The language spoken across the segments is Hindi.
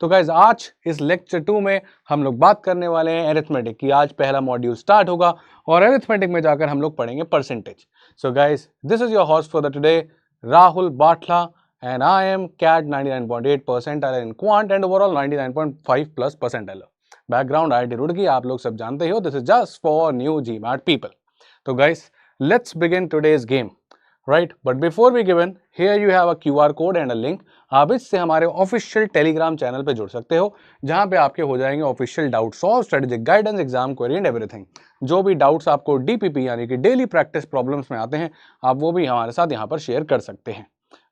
तो गाइज आज इस लेक्चर 2 में हम लोग बात करने वाले हैं अरिथमेटिक की। आज पहला मॉड्यूल स्टार्ट होगा और अरिथमेटिक में जाकर हम लोग पढ़ेंगे percentage. So guys this is your host for the today Rahul Batla and I am CAT 99.8 percentile in quant and overall 99.5 plus percentile. Background IIT Roorkee आप लोग सब जानते ही हो. This is just for new GMAT people. तो guys, let's begin today's game. Right? But before we begin, here you have a QR code and a link. आप इससे हमारे ऑफिशियल टेलीग्राम चैनल पे जुड़ सकते हो, जहां पे आपके हो जाएंगे official doubt solve, strategic guidance, exam query and everything. जो भी डाउट्स आपको DPP यानी कि डेली प्रैक्टिस प्रॉब्लम्स में आते हैं, आप वो भी हमारे साथ यहाँ पर शेयर कर सकते हैं.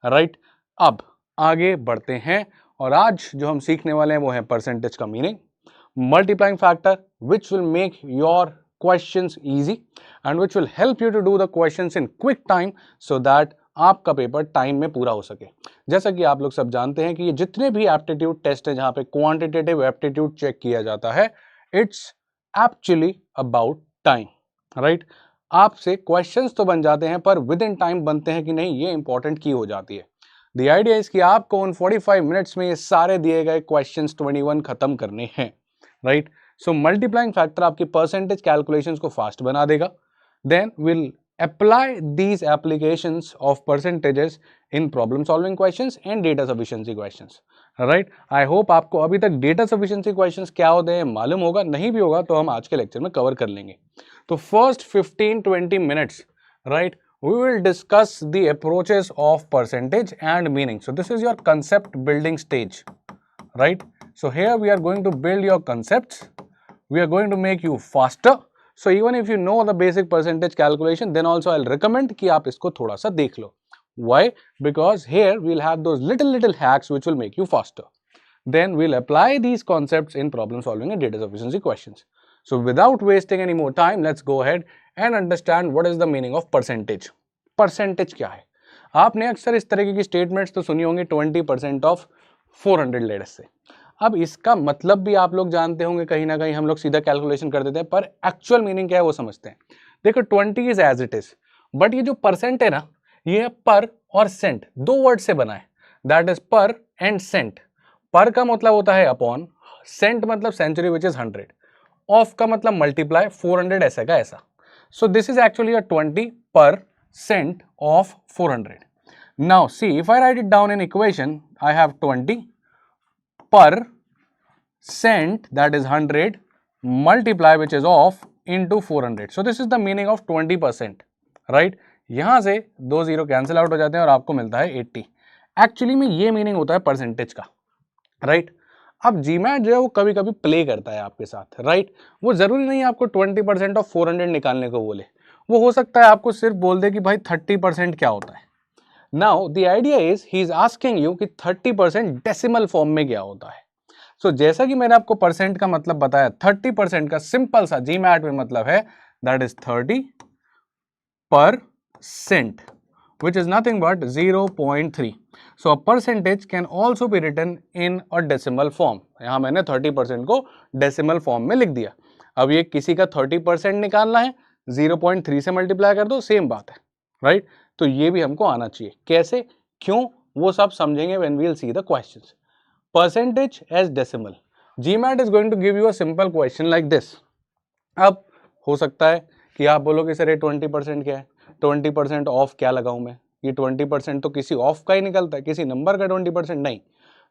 राइट? अब आगे बढ़ते हैं और आज जो हम सीखने वाले हैं वो है परसेंटेज का meaning, multiplying factor which will make your questions easy and which will help you to do the questions in quick time so that आपका पेपर टाइम में पूरा हो सके. जैसा कि आप लोग सब जानते हैं कि ये जितने भी एप्टीट्यूड टेस्ट हैं जहां पे क्वांटिटेटिव एप्टीट्यूड चेक किया जाता है, it's actually about time. Right? आपसे क्वेश्चंस तो बन जाते हैं पर विद इन टाइम बनते हैं कि नहीं, ये इंपॉर्टेंट की हो जाती है. The idea is कि आपको उन 45 मिनट्स में ये सारे दिए गए क्वेश्चंस 21 खत्म करने हैं. राइट? सो मल्टीप्लाइंग फैक्टर आपकी परसेंटेज कैलकुलेशंस को फास्ट बना देगा. Then will apply these applications of percentages in problem solving questions and data sufficiency questions. Right? I hope आपको अभी तक डेटा सफिशिएंसी क्वेश्चंस क्या होते हैं मालूम होगा. नहीं भी होगा तो हम आज के लेक्चर में कवर कर लेंगे. तो first 15-20 minutes, right, we will discuss the approaches of percentage and meaning. So this is your concept building stage, right? So here we are going to build your concepts. We are going to make you faster. So even if you know the basic percentage calculation, then also I'll recommend कि आप इसको थोड़ा सा देख लो. Why? Because here we'll have those little hacks which will make you faster. Then we'll apply these concepts in problem solving and data sufficiency questions. So without wasting any more time, let's go ahead and understand what is the meaning of percentage. Percentage क्या है? आपने अक्सर इस तरीके की स्टेटमेंट्स तो सुनी होंगी, 20% ऑफ 400 लेट्स से. अब इसका मतलब भी आप लोग जानते होंगे, कहीं ना कहीं हम लोग सीधा कैलकुलेशन कर देते हैं, पर एक्चुअल मीनिंग क्या है वो समझते हैं. देखो 20 is as it is, but ये जो परसेंट है ना, ये है पर और सेंट, दो वर्ड से बना है. दैट इज पर एंड सेंट. पर का मतलब होता है अपॉन, सेंट मतलब सेंचुरी विच इज 100, ऑफ का मतलब मल्टीप्लाई, 400 ऐसा का ऐसा. So this is actually a 20% of 400. Now see, if I write it down in equation, I have 20 per cent, that is 100, multiply which is of into 400. So this is the meaning of 20%. right? यहां से दो जीरो कैंसिल आउट हो जाते हैं और आपको मिलता है 80. एक्चुअली में ये मीनिंग होता है परसेंटेज का. राइट? अब जीमैट जो है वो कभी कभी प्ले करता है आपके साथ. राइट? वो जरूरी नहीं आपको 20% ऑफ 400 निकालने को बोले. वो हो सकता है आपको सिर्फ बोल दे कि भाई 30% क्या होता है. Now the idea is he is asking you कि 30% डेसिमल फॉर्म में क्या होता है. सो जैसा कि मैंने आपको परसेंट का मतलब बताया, 30% का सिंपल सा जीमैट में मतलब है that is 30% which is nothing but 0.3. So a percentage can also be written in a decimal form. यहां मैंने 30% को डेसिमल फॉर्म में लिख दिया. अब ये किसी का 30% निकालना है, 0.3 से मल्टीप्लाई कर दो, सेम बात है. राइट? तो ये भी हमको आना चाहिए. कैसे, क्यों, वो सब समझेंगे when we'll see the questions. Percentage as decimal. GMAT is going to give you a simple question like this. अब हो सकता है कि आप बोलोगे सर ये 20% क्या है, 20% ऑफ क्या लगाऊं मैं. ये 20% तो किसी ऑफ का ही निकलता है, किसी नंबर का 20% नहीं.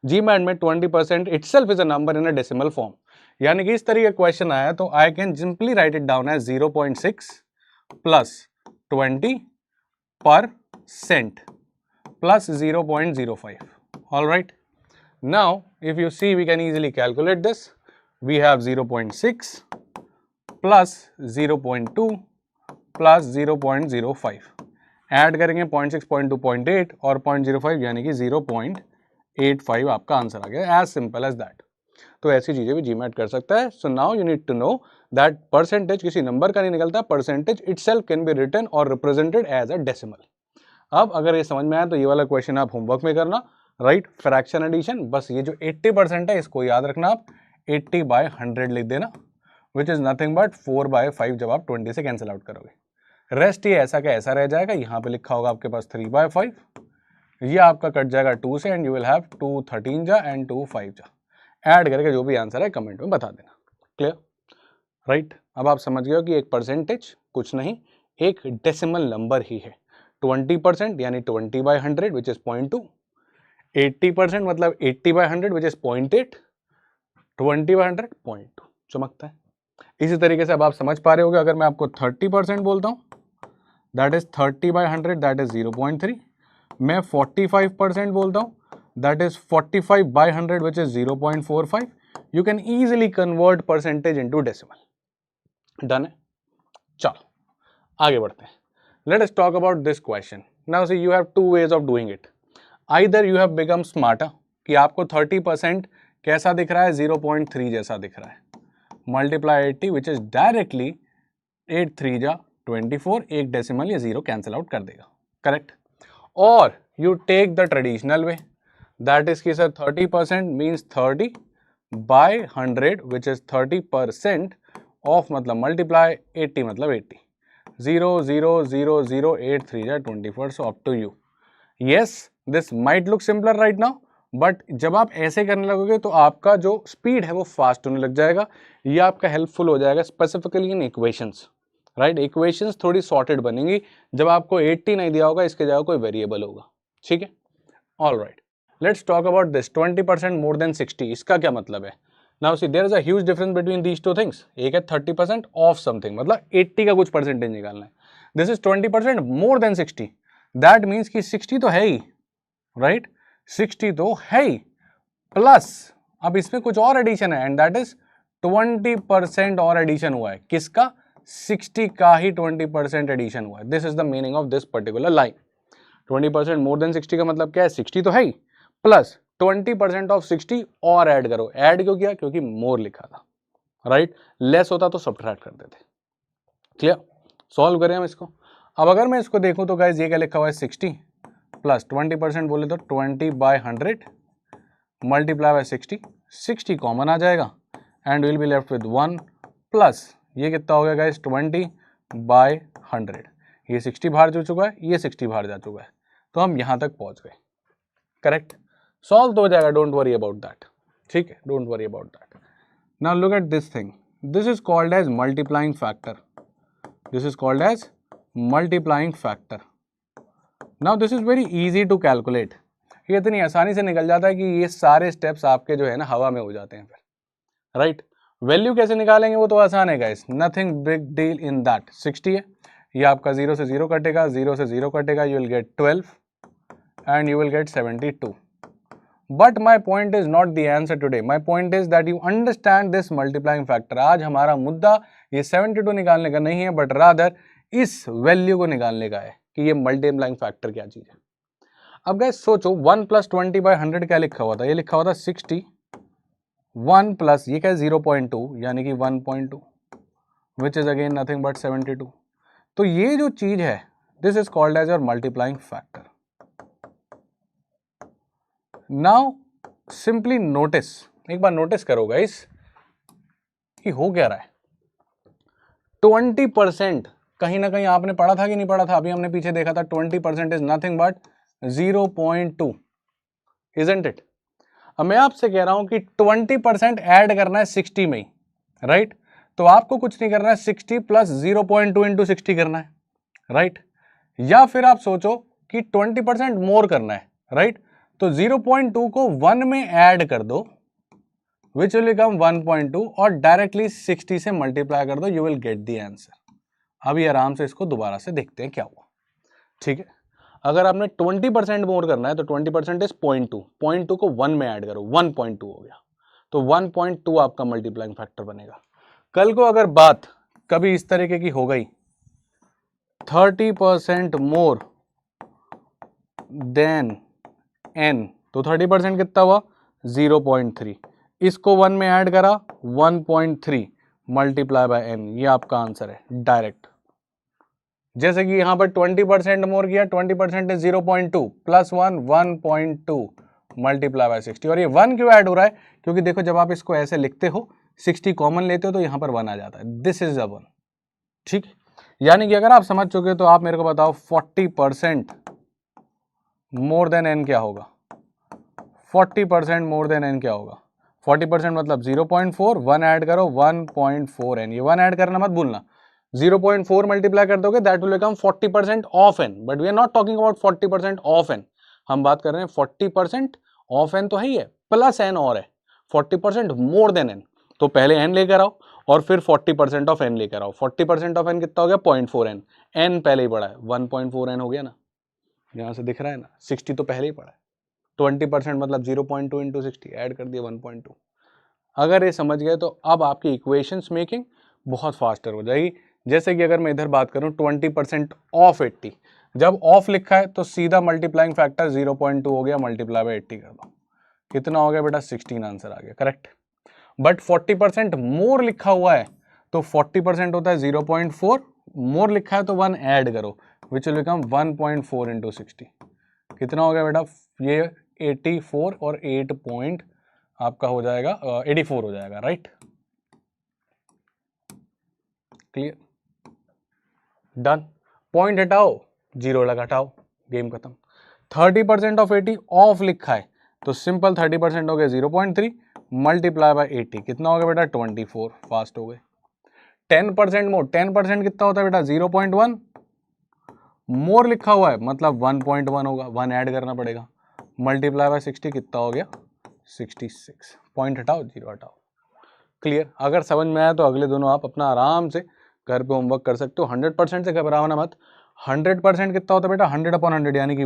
GMAT में 20% itself is a number in a decimal form. यानी कि इस तरीके का क्वेश्चन आया तो I can simply write it down as 0.6 plus 20% plus 0.05. All right? Now if you see we can easily calculate this. We have 0.6 plus 0.2 plus 0.05. Add करेंगे 0.6, 0.2, 0.8 और 0.05 यानी कि 0.85 आपका आंसर आ गया. As simple as that. तो ऐसी चीजें भी जीमैट कर सकता है. So now you need to know that percentage किसी नंबर का नहीं निकलता. Percentage itself can be written और रिप्रेजेंटेड एज अ डेसिमल. अब अगर ये समझ में आया तो ये वाला क्वेश्चन आप होमवर्क में करना. राइट? Fraction addition. बस ये जो 80% है इसको याद रखना. आप 80/100 लिख देना, विच इज नथिंग बट 4/5 जब आप 20 से कैंसिल आउट करोगे. रेस्ट ये ऐसा का ऐसा रह जाएगा. यहाँ पे लिखा होगा आपके पास 3/5. ये आपका कट जाएगा 2 से एंड यू विल हैव 2 13 जा एंड 2 5 जा. ऐड करके जो भी आंसर है कमेंट में बता देना। क्लियर? राइट? अब आप समझ गए हो कि एक परसेंटेज कुछ नहीं, एक डेसिमल नंबर ही है। 20% यानी 20/100 विच इज 0.2, 80% मतलब 80/100 विच इज 0.8, 20/100 0.2 चमकता है। इसी तरीके से अब आप समझ पा रहे होगे, अगर मैं आपको 30% बोलता हूं दैट इज 30/100 दैट इज 0.3, मैं 45% बोलता हूं that is 45/100 which is 0.45, you can easily convert percentage into decimal. Done है? चलो आगे बढ़ते हैं। Let us talk about this question. Now see you have two ways of doing it. Either you have become smarter कि आपको 30% कैसा दिख रहा है, 0.3 जैसा दिख रहा है, मल्टीप्लाई 80 विच इज डायरेक्टली 8 3 जा 24, एक डेसिमल या 0 कैंसिल आउट कर देगा, करेक्ट? और you take the traditional way, that is कि sir 30% means 30/100 which is 30% of मतलब मल्टीप्लाई 80 मतलब 80, 0 0 0 0 8 3 जा 24, so up to you. Yes this might look simpler right now, but जब आप ऐसे करने लगोगे तो आपका जो स्पीड है वो फास्ट होने लग जाएगा। ये आपका हेल्पफुल हो जाएगा specifically in equations, right? Equations थोड़ी सॉर्टेड बनेंगी जब आपको 80 नहीं दिया होगा, इसके जगह कोई वेरिएबल होगा, ठीक है? All right, let's talk about this 20% more than 60। इसका क्या मतलब है? Now see there is a huge difference between these two things. एक है 30% ऑफ समथिंग, मतलब 80 का कुछ परसेंटेज निकालना है। This is 20% more than 60, that means कि 60 तो है ही, राइट? 60 तो है ही, प्लस अब इसमें कुछ और एडिशन है एंड दैट इज 20% और एडिशन हुआ है। किसका? 60 का ही 20% एडिशन हुआ है। This is the meaning of this particular line. 20% more than 60 का मतलब क्या है? 60 तो है ही, प्लस 20% ऑफ 60 और ऐड करो। ऐड क्यों किया? क्योंकि मोर लिखा था, राइट? लेस होता तो सब्ट्रैक्ट कर देते। क्लियर? सॉल्व करें हम इसको। अब अगर मैं इसको देखूं तो गाइस ये क्या लिखा हुआ है? 60 प्लस 20% बोले तो 20/100 मल्टीप्लाई बाय 60, 60 कॉमन आ जाएगा and will be left with 1 plus ये कितना हो गया गाइस? 20/100। ये 60 बाहर जा चुका है, ये 60 बाहर जा चुका है, तो हम यहां तक पहुंच गए, करेक्ट? सॉल्व तो हो जाएगा, डोंट वरी अबाउट दैट, ठीक है? Don't worry about that. Now look at this thing, this is called as multiplying factor, this is called as multiplying factor. Now this is very easy to calculate, ये इतनी आसानी से निकल जाता है कि ये सारे स्टेप्स आपके जो है ना हवा में हो जाते हैं फिर, राइट? वैल्यू कैसे निकालेंगे वो तो आसान है guys, nothing big deal in that. 60 है, ये आपका 0 से 0 कटेगा, 0 से 0 कटेगा, you will gate 12 and you will gate 72। But my point is not the answer today, my point is that you understand this multiplying factor. आज हमारा मुद्दा ये 72 निकालने का नहीं है, बट रादर इस वैल्यू को निकालने का है कि ये मल्टीप्लाइंग फैक्टर क्या चीज है। अब गाइस सोचो 1 + 20/100 क्या लिखा हुआ था? ये लिखा हुआ था 60, 1 प्लस ये क्या है? 0.2 यानी कि 1.2 which is again nothing but 72। तो ये जो चीज है this is called as your multiplying factor. Now simply notice, एक बार नोटिस करो गाइस कि हो क्या रहा है। 20% कहीं ना कहीं आपने पढ़ा था कि नहीं पढ़ा था? अभी हमने पीछे देखा था 20% is nothing but 0.2, isn't it? अब मैं आपसे कह रहा हूं कि 20% ऐड करना है 60 में ही, राइट? तो आपको कुछ नहीं करना है, 60 प्लस 0.2 इंटू 60 करना है, राइट? या फिर आप सोचो कि 20% मोर करना है, राइट? तो 0.2 को 1 में ऐड कर दो विच विल बिकम 1.2 और डायरेक्टली 60 से मल्टीप्लाई कर दो, you will get the answer. अभी आराम से इसको दोबारा से देखते हैं क्या हुआ, ठीक है? अगर आपने 20% मोर करना है तो 20% इज 0.2, 0.2 को 1 में ऐड करो, 1.2 हो गया, तो 1.2 आपका मल्टीप्लाइंग फैक्टर बनेगा। कल को अगर बात कभी इस तरीके की हो गई 30% मोर देन n, तो 30% कितना हुआ? 0.3, इसको 1 में ऐड करा 1.3 मल्टीप्लाई बाय n, ये आपका आंसर है डायरेक्ट। जैसे कि यहां पर 20% मोर किया, 20% इज 0.2 प्लस 1 1.2 मल्टीप्लाई बाय 60। और ये 1 क्यों ऐड हो रहा है? क्योंकि देखो जब आप इसको ऐसे लिखते हो 60 कॉमन लेते हो तो यहां पर 1 आ जाता है, दिस इज अ 1, ठीक? यानी कि अगर आप समझ चुके हो तो आप मेरे को बताओ 40% मोर देन n क्या होगा? 40% मोर देन n क्या होगा? 40% मतलब 0.4, 1 ऐड करो 1.4n, ये 1 ऐड करना मत भूलना, 0.4 मल्टीप्लाई कर दोगे that will become 40% of n, but we are not talking about 40% of n, हम बात कर रहे हैं 40% ऑफ n तो है ही है, प्लस n और है 40% मोर देन n, तो पहले n लेकर आओ और फिर 40% ऑफ n लेकर आओ, 40% ऑफ n कितना हो गया 0.4n, n पहले ही पड़ा है 1.4n हो गया ना, यहाँ से दिख रहा है ना, 60 तो पहले ही पड़ा है, 20% मतलब 0.2 इंटू 60 ऐड कर दिया 1.2। अगर ये समझ गए तो अब आपकी इक्वेशंस मेकिंग बहुत फास्टर हो जाएगी। जैसे कि अगर मैं इधर बात करूं 20% ऑफ 80, जब ऑफ लिखा है तो सीधा मल्टीप्लाइंग फैक्टर 0.2 हो गया, मल्टीप्लाई बाय 80 कर दो, कितना हो गया बेटा 16 आंसर आ गया, करेक्ट। बट 40% मोर लिखा हुआ है तो 40% होता है 0.4, मोर लिखा है तो 1 ऐड करो विच विल बिकम 1.4 इंटू 60, कितना हो गया बेटा ये 84 और 8 पॉइंट आपका हो जाएगा 84 हो जाएगा, राइट, क्लियर, डन। पॉइंट हटाओ, जीरो लगा हटाओ, गेम खत्म। 30% ऑफ 80 ऑफ लिखा है तो सिंपल 30% हो गया 0.3 मल्टीप्लाई बाय 80, कितना हो गया बेटा 24, फास्ट हो गए। 10% मोर, 10% कितना होता है बेटा 0.1, मोर लिखा हुआ है मतलब 1.1 होगा, 1 ऐड करना पड़ेगा, मल्टीप्लाई बाय 60 कितना हो गया 66, पॉइंट हटाओ जीरो हटाओ, क्लियर। अगर समझ में आया तो अगले दोनों आप अपना आराम से घर पे होमवर्क कर सकते हो, 100% से घबराना मत। 100% कितना होता है बेटा 100/100 यानी कि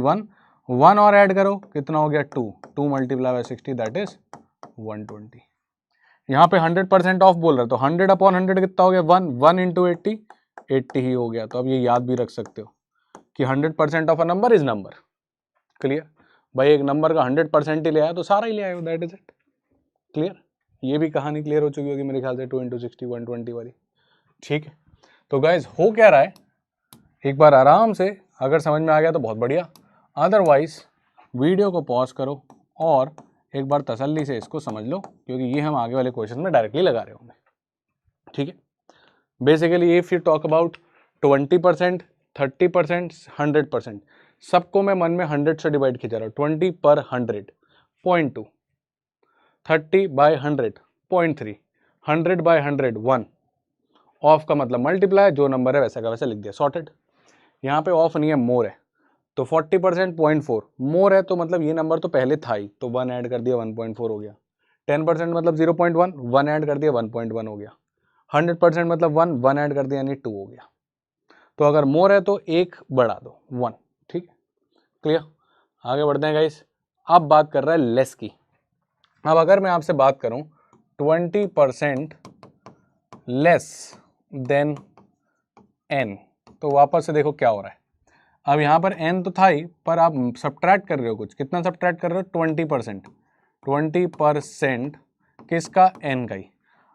1 और ऐड करो कितना हो गया 2 मल्टीप्लाई बाय 60 दैट इज 120। यहाँ पे 100% ऑफ बोल रहा है तो 100/100 कितना हो गया 1 इंटू 80 ही हो गया। तो अब ये याद भी रख सकते हो कि 100% of a number is number, clear. भाई एक नंबर का 100% ही ले आया तो सारा ही ले आए हो, दैट इज इट, क्लियर। ये भी कहानी क्लियर हो चुकी होगी मेरे ख्याल से 2 इंटू 60 120 वाली, ठीक है। तो गाइज हो क्या रहा है, एक बार आराम से अगर समझ में आ गया तो बहुत बढ़िया, अदरवाइज वीडियो को पॉज करो और एक बार तसल्ली से इसको समझ लो क्योंकि ये हम आगे वाले क्वेश्चन में डायरेक्टली लगा रहे होंगे, ठीक है। Basically if you talk about 20%, 30%, 100%, सबको मैं मन में 100 से डिवाइड खींचा रहा हूँ, 20/100 0.2, 30/100 0.3, 100/100 1, ऑफ का मतलब मल्टीप्लाई, जो नंबर है वैसा का वैसा लिख दिया, सॉर्टेड। यहाँ पे ऑफ नहीं है मोर है तो 40% 0.4, मोर है तो मतलब ये नंबर तो पहले था ही तो 1 ऐड कर दिया 1.4 हो गया। 10% मतलब 0.1, 1 ऐड कर दिया 1.1 हो गया। 100% मतलब 1 ऐड कर दिया यानी 2 हो गया। तो अगर मोर है तो एक बढ़ा दो 1, ठीक है, क्लियर। आगे बढ़ते हैं गाइस, अब बात कर रहा है लेस की। अब अगर मैं आपसे बात करूं 20% लेस देन n, तो वापस से देखो क्या हो रहा है। अब यहाँ पर n तो था ही पर आप सब्ट्रैक्ट कर रहे हो कुछ, कितना सब्ट्रैक्ट कर रहे हो 20%, 20% किसका n का ही।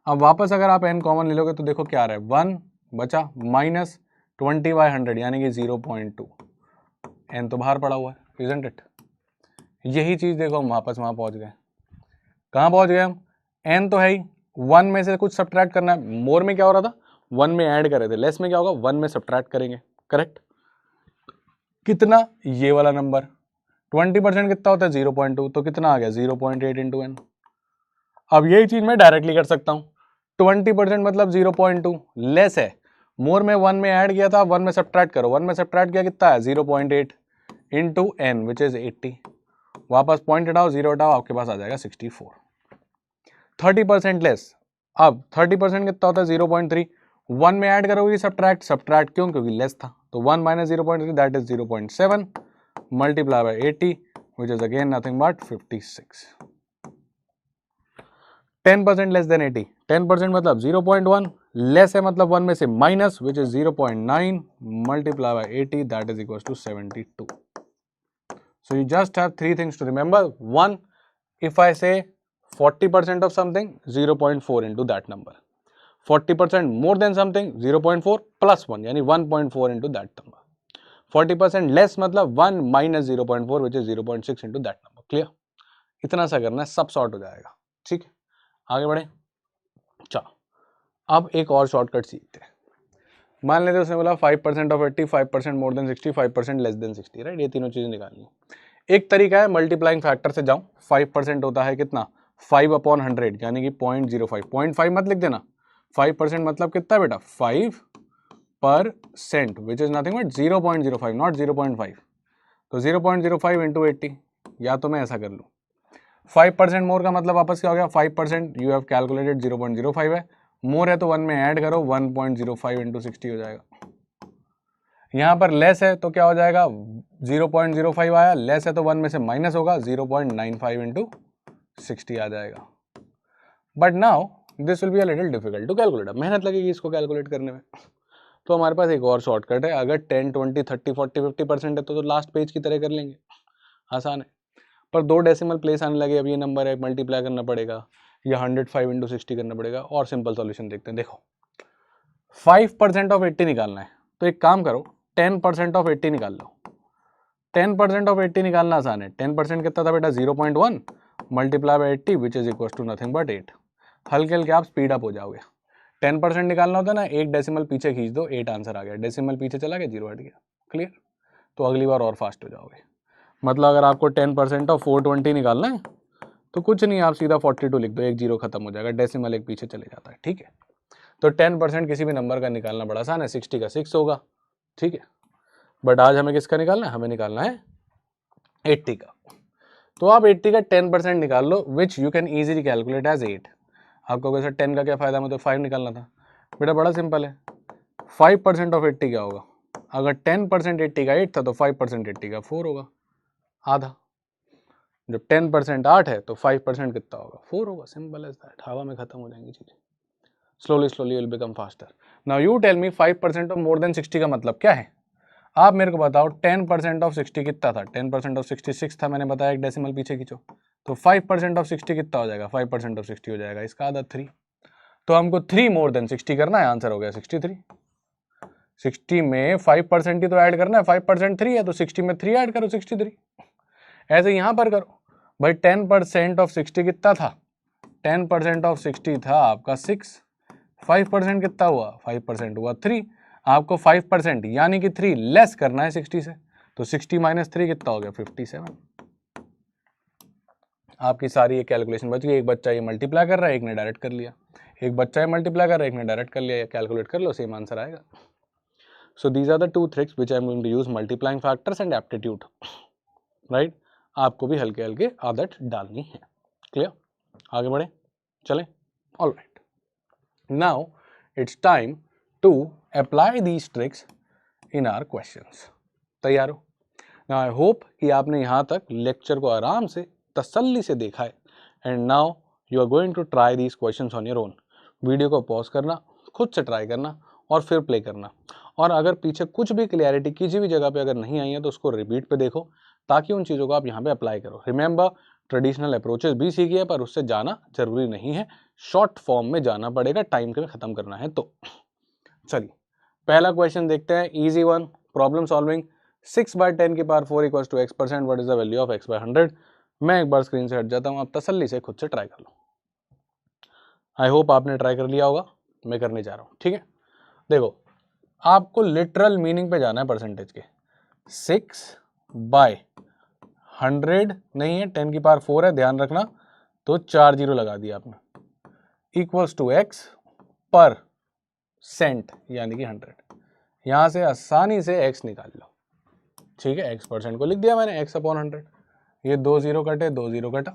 अब वापस अगर आप n कॉमन ले लोगे तो देखो क्या आ रहा है 1 बचा माइनस 20/100 यानी कि 0.2, n तो बाहर पड़ा हुआ है, इजंट इट। यही चीज देखो हम वापस वहां पहुंच गए, कहाँ पहुंच गए हम, n तो है ही, 1 में से कुछ सब्ट्रैक्ट करना है। मोर में क्या हो रहा था 1 में ऐड कर रहे थे, लेस में क्या होगा 1 में सब्ट्रैक्ट करेंगे, करेक्ट। कितना, ये वाला नंबर 20% कितना होता है 0.2 तो कितना आ गया 0.8 इंटू n। अब यही चीज मैं डायरेक्टली कर सकता हूँ, 20% मतलब 0.2, लेस है, मोर में 1 में ऐड किया था, 1 में सब्ट्रैक्ट करो, 1 में सब्ट्रैक्ट किया कितना है 0.8 इंटू n विच इज 80, वापस पॉइंट हटाओ जीरो हटाओ आपके पास आ जाएगा 64। 30% लेस, अब 30% कितना होता है 0.3, 1 में ऐड करोगे सब्ट्रैक्ट, सब्ट्रैक्ट क्यों, क्योंकि लेस था तो 1 minus 0.3 that is 0.7 multiply by 80 which is again nothing but 56। 10% less than 80, 10% मतलब 0.1, लेस है मतलब 1 में से minus which is 0.9 multiply by 80 that is equals to 72। So you just have 3 things to remember. 1, if I say 40% of something, 0.4 into that number. 40% more than something, 0.4 plus 1 यानी 1.4 into that number. 40% less मतलब 1 minus 0.4 which is 0.6 into that number. Clear? इतना सा करना है, सब सॉर्ट हो जाएगा, ठीक है। आगे बढ़े, चलो अब एक और शॉर्टकट सीखते हैं। मान लेते उसने बोला 5% of 80, 5% more than 60, 5% less than 60, right. ये तीनों चीजें निकालनी है। एक तरीका है मल्टीप्लाइंग फैक्टर से जाऊं, 5% होता है कितना 5/100 यानी कि 0.05, 0.5 मत लिख देना, 5% मतलब कितना बेटा 5%, which is nothing but 0.05 not 0.5, तो 0.05 इंटू 80, या तो मैं ऐसा कर लूँ 5% मोर का मतलब वापस क्या हो गया 5%, यू हैव कैलकुलेटेड 0.05 है, मोर है तो 1 में ऐड करो 1.05 इंटू 60 हो जाएगा। यहाँ पर लेस है तो क्या हो जाएगा 0.05 आया, लेस है तो 1 में से माइनस होगा 0.95 इंटू 60 आ जाएगा। But now this will be a little difficult to calculate, मेहनत लगेगी इसको कैलकुलेट करने में। तो हमारे पास एक और शॉर्टकट है, अगर 10, 20, 30, 40, 50% है तो लास्ट पेज की तरह कर लेंगे, आसान है। पर 2 डेसिमल प्लेस आने लगे, अब ये नंबर है मल्टीप्लाई करना पड़ेगा या 105 इंटू 60 करना पड़ेगा, और सिंपल सॉल्यूशन देखते हैं। देखो 5% ऑफ 80 निकालना है, तो एक काम करो 10% ऑफ 80 निकाल लो। 10% ऑफ 80 निकालना आसान है, 10% कितना था बेटा 0.1 multiply by 80 which is equal to nothing but 8। हल्के हल्के आप स्पीड अप हो जाओगे। 10% निकालना होता है ना, एक डेसिमल पीछे खींच दो, 8 आंसर आ गया, डेसिमल पीछे चला गया 0 हट गया, क्लियर। तो अगली बार और फास्ट हो जाओगे। मतलब अगर आपको 10% ऑफ 420 निकालना है तो कुछ नहीं, आप सीधा 42 लिख दो, एक जीरो खत्म हो जाएगा, डेसिमल एक पीछे चले जाता है, ठीक है। तो 10% किसी भी नंबर का निकालना बड़ा आसान है, 60 का 6 होगा, ठीक है। बट आज हमें किसका निकालना है, हमें निकालना है 80 का। तो आप 80 का 10% निकाल लो, which you can easily calculate as 8। आपको कैसे 10 का क्या फायदा, मतलब 5 निकालना था बेटा, बड़ा सिंपल है। 5% ऑफ 80 क्या होगा, अगर 10% 80 का 8 था तो 5% 80 का 4 होगा, आधा। जब 10% 8 है तो 5% कितना होगा 4 होगा, सिंपल एज दैट। हवा में खत्म हो जाएंगी चीजें, slowly slowly will become faster. Now you tell me 5% of more than 60 का मतलब क्या है, आप मेरे को बताओ। 10% ऑफ 60 कितना था, 10% ऑफ 66 था, मैंने बताया एक डेसिमल पीछे खींचो, तो 5% ऑफ 60 कितना हो जाएगा, 5% ऑफ 60 हो जाएगा इसका आधा 3। तो हमको 3 मोर देन 60 करना है, आंसर हो गया 63। 60 में 5% ही तो ऐड करना है, 5% 3 है तो 60 में 3 ऐड करो 63। ऐसे यहां पर करो भाई, 10% ऑफ 60 कितना था, 10% ऑफ 60 था आपका 6, 5% कितना हुआ, 5% हुआ 3। आपको 5% यानी कि 3 लेस करना है 60 से, तो 60 माइनस 3 कितना हो गया 57। आपकी सारी ये कैलकुलेशन बच गई। एक बच्चा ये मल्टीप्लाई कर रहा है, एक ने डायरेक्ट कर लिया, एक बच्चा ये मल्टीप्लाई कर रहा है, एक ने डायरेक्ट कर लिया, कैलकुलेट कर लो सेम आंसर आएगा। So these are the 2 tricks which I am going to use, multiplying factors and aptitude, right. आपको भी हल्के हल्के आदत डालनी है, क्लियर। आगे बढ़े चलें, alright. Now it's time to apply these tricks in our questions. तैयार हो? नाउ आई होप कि आपने यहाँ तक लेक्चर को आराम से तसल्ली से देखा है, and now you are going to try these questions on your own. Video को पॉज करना, खुद से ट्राई करना और फिर प्ले करना, और अगर पीछे कुछ भी क्लियरिटी किसी भी जगह पे अगर नहीं आई है तो उसको रिपीट पे देखो, ताकि उन चीज़ों को आप यहाँ पे अप्लाई करो। रिमेंबर, ट्रेडिशनल अप्रोचेस भी सीखिए, पर उससे जाना जरूरी नहीं है, शॉर्ट फॉर्म में जाना पड़ेगा, टाइम के में खत्म करना है। तो चलिए पहला क्वेश्चन देखते हैं, इजी वन, प्रॉब्लम सॉल्विंग। 6/10 की power 4 equals to x%, what is the value of x/100। मैं एक बार स्क्रीन से हट जाता हूँ, आप तसल्ली से खुद से ट्राई कर लो। आई होप आपने ट्राई कर लिया होगा, मैं करने जा रहा हूँ, ठीक है। देखो आपको लिटरल मीनिंग पे जाना है परसेंटेज के। 6/100 नहीं है, 10 की पावर 4 है, ध्यान रखना, तो 4 जीरो लगा दिया आपने, इक्वल्स टू x% यानी कि 100। यहां से आसानी से x निकाल लो, ठीक है। x% को लिख दिया मैंने, x/100। ये 2 जीरो कटे, 2 जीरो कटा,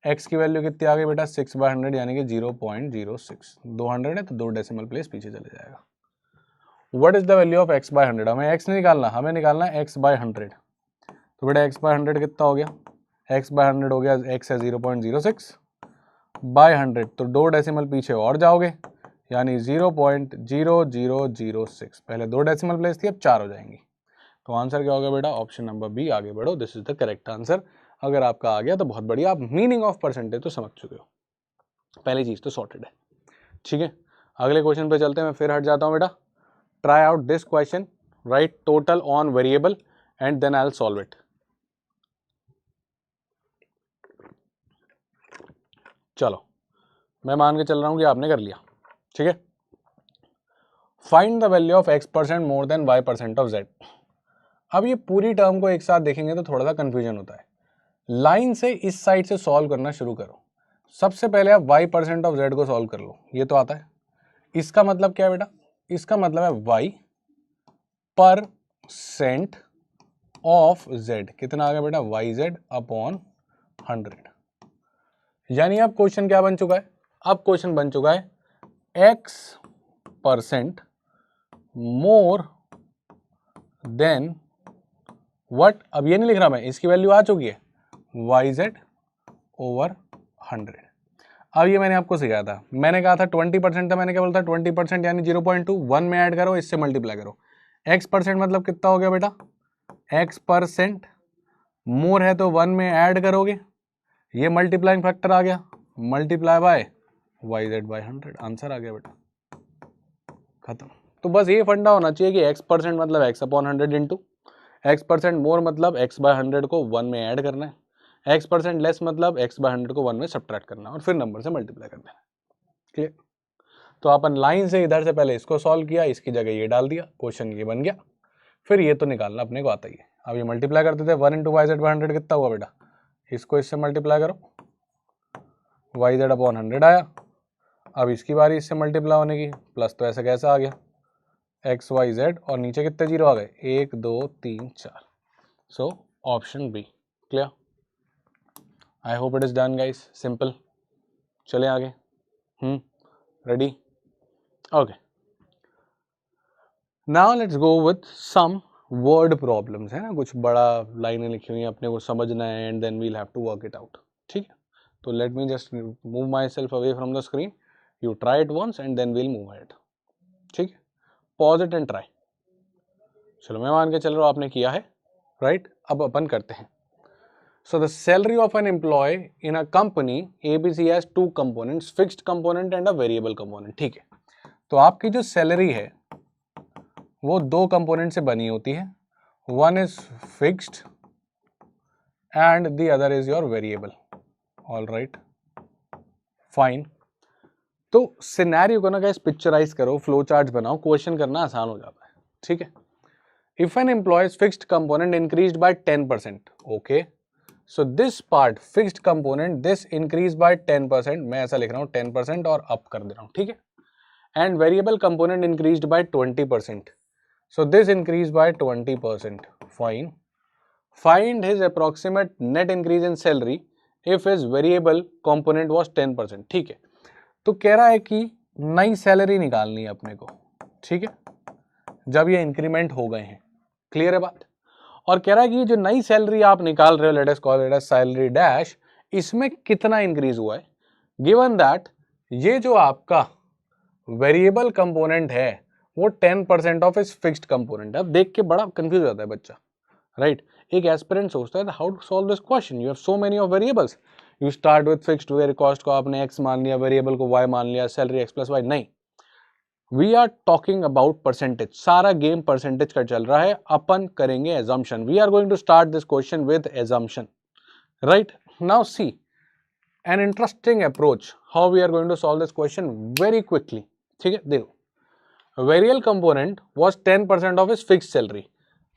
x की वैल्यू कितनी आ गई बेटा 6/100 यानी कि 0.06। 200 है तो 2 डेसिमल प्लेस पीछे चले जाएगा। What is the value of x/100, हमें x नहीं निकालना, हमें निकालना है x/100। तो बेटा x/100 कितना हो गया, x/100 हो गया, x है 0.06/100, तो 2 डेसिमल पीछे और जाओगे यानी 0.0006। पहले 2 डेसिमल प्लेस थी, अब 4 हो जाएंगी। तो आंसर क्या होगा बेटा, ऑप्शन नंबर बी। आगे बढ़ो, this is the correct answer. अगर आपका आ गया तो बहुत बढ़िया, आप मीनिंग ऑफ परसेंटेज तो समझ चुके हो, पहली चीज तो सॉर्टेड है, ठीक है। अगले क्वेश्चन पे चलते हैं, मैं फिर हट जाता हूँ बेटा। Try out this question, right total on variable and then I will solve it. चलो मैं मान के चल रहा हूं कि आपने कर लिया, ठीक है। Find the value of x% more than y% of z। अब ये पूरी टर्म को एक साथ देखेंगे तो थोड़ा सा कंफ्यूजन होता है। लाइन से इस साइड से सॉल्व करना शुरू करो, सबसे पहले आप y% ऑफ z को सॉल्व कर लो, ये तो आता है। इसका मतलब क्या है बेटा, इसका मतलब है y% ऑफ z, कितना आ गया बेटा, yz अपॉन 100। यानी अब क्वेश्चन क्या बन चुका है, अब क्वेश्चन बन चुका है x% मोर देन व्हाट, अब ये नहीं लिख रहा मैं, इसकी वैल्यू आ चुकी है yz ओवर 100। अब ये मैंने आपको सिखाया था, मैंने कहा था 20% था, मैंने क्या बोला था 20% यानी 0.2, 1 में ऐड करो, इससे मल्टीप्लाई करो। x% मतलब कितना हो गया बेटा, x% मोर है तो 1 में ऐड करोगे, ये मल्टीप्लाइंग फैक्टर आ गया, multiply by yz by 100, answer आ गया बेटा, खत्म। तो बस ये फंडा होना चाहिए कि x% मतलब x अपॉन 100 इंटू x% मोर मतलब x बाय 100 को 1 में ऐड करना है, x% लेस मतलब x बाय 100 को 1 में सब्ट्रैक्ट करना है और फिर नंबर से मल्टीप्लाई कर देना। क्लियर? तो अपन लाइन से इधर से पहले इसको सॉल्व किया, इसकी जगह ये डाल दिया, क्वेश्चन ये बन गया। फिर ये तो निकालना अपने को आता ही है। अब ये मल्टीप्लाई करते थे, 1 इंटू yz बाय 100 कितना हुआ बेटा, इसको इससे मल्टीप्लाई करो, yz अपॉन 100 आया। अब इसकी बारी इससे मल्टीप्लाई होने की, प्लस तो ऐसे कैसे आ गया एक्स वाई जेड, और नीचे कितने जीरो आ गए, 1 2 3 4। So option B. Clear? I hope it is done guys, simple. चले आगे। Ready? Okay, now let's go with some word problems, है ना, कुछ बड़ा लाइनें लिखी हुई हैं, अपने को समझना है and then we'll have to work it out. ठीक है, तो let me just move myself away from the screen, you try it once and then we'll move it. ठीक है, पॉज इट एंड ट्राई। चलो मैं मान के चल रहा हूँ आपने किया है, राइट? अब अपन करते हैं। So the salary of an employee in a company ABC has two components, fixed component and a variable component। ठीक है, तो आपकी जो सैलरी है वो दो कंपोनेंट से बनी होती है, one is fixed and the other is your variable। All right, fine। तो सिनेरियो को ना गाइस पिक्चराइज करो, फ्लो चार्ट बनाओ, क्वेश्चन करना आसान हो जाता है। ठीक है, if an employee's fixed component increased by 10%, okay, so this part fixed component this increase by 10%, मैं ऐसा लिख रहा हूँ 10% और अप कर दे रहा हूँ। ठीक है, and variable component increased by 20%, so this increased by 20%। fine, find his approximate net increase in salary if his variable component was 10%। ठीक है, तो कह रहा है कि नई सैलरी निकालनी है अपने को। ठीक है, जब ये इंक्रीमेंट हो गए हैं, क्लियर है बात? और कह रहा है कि ये जो नई सैलरी आप निकाल रहे हो, let us call it as salary dash, इसमें कितना इंक्रीज हुआ है, गिवन दैट ये जो आपका वेरिएबल कंपोनेंट है वो 10% ऑफ इस फिक्स्ड कंपोनेंट है। अब देख के बड़ा कंफ्यूज हो जाता है बच्चा, राइट? एक एस्पिरेंट सोचता है how to solve this question, you have so many of variables, you start with fixed, where cost को आपने x मान लिया, वेरिएबल को y मान लिया, सैलरी x प्लस वाई। नहीं, we are talking about percentage, सारा गेम परसेंटेज का चल रहा है। अपन करेंगे assumption, we are going to start this question with assumption, right? Now see an interesting approach how we are going to solve this question very quickly. ठीक है, देखो, variable component was 10% of is fix salary,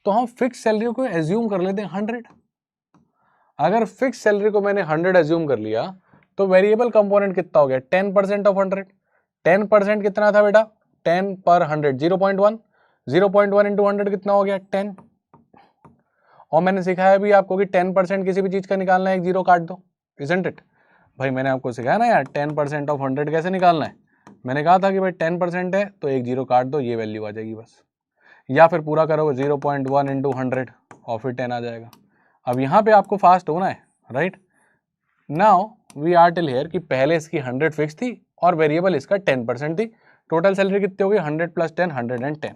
तो हम फिक्स सैलरी को एज्यूम कर लेते हैं 100। अगर फिक्स सैलरी को मैंने 100 एज्यूम कर लिया तो वेरिएबल कंपोनेंट कितना हो गया, 10% ऑफ 100। 10% कितना था बेटा, 10 पर 100, 0.1, 0.1 इंटू 100 कितना हो गया, 10। और मैंने सिखाया भी आपको कि 10% किसी भी चीज का निकालना है, एक जीरो काट दो, इजंट इट? भाई मैंने आपको सिखाया ना यार 10% ऑफ 100 कैसे निकालना है। मैंने कहा था कि भाई 10% है तो एक जीरो काट दो, ये वैल्यू आ जाएगी बस, या फिर पूरा करोगे 0.1 इंटू 100 और फिर 10 आ जाएगा। अब यहाँ पे आपको फास्ट होना है, right? Now we are till here कि पहले इसकी 100 फिक्स थी और वेरिएबल इसका 10% थी, टोटल सैलरी कितनी हो गई, 100 plus 10, 110,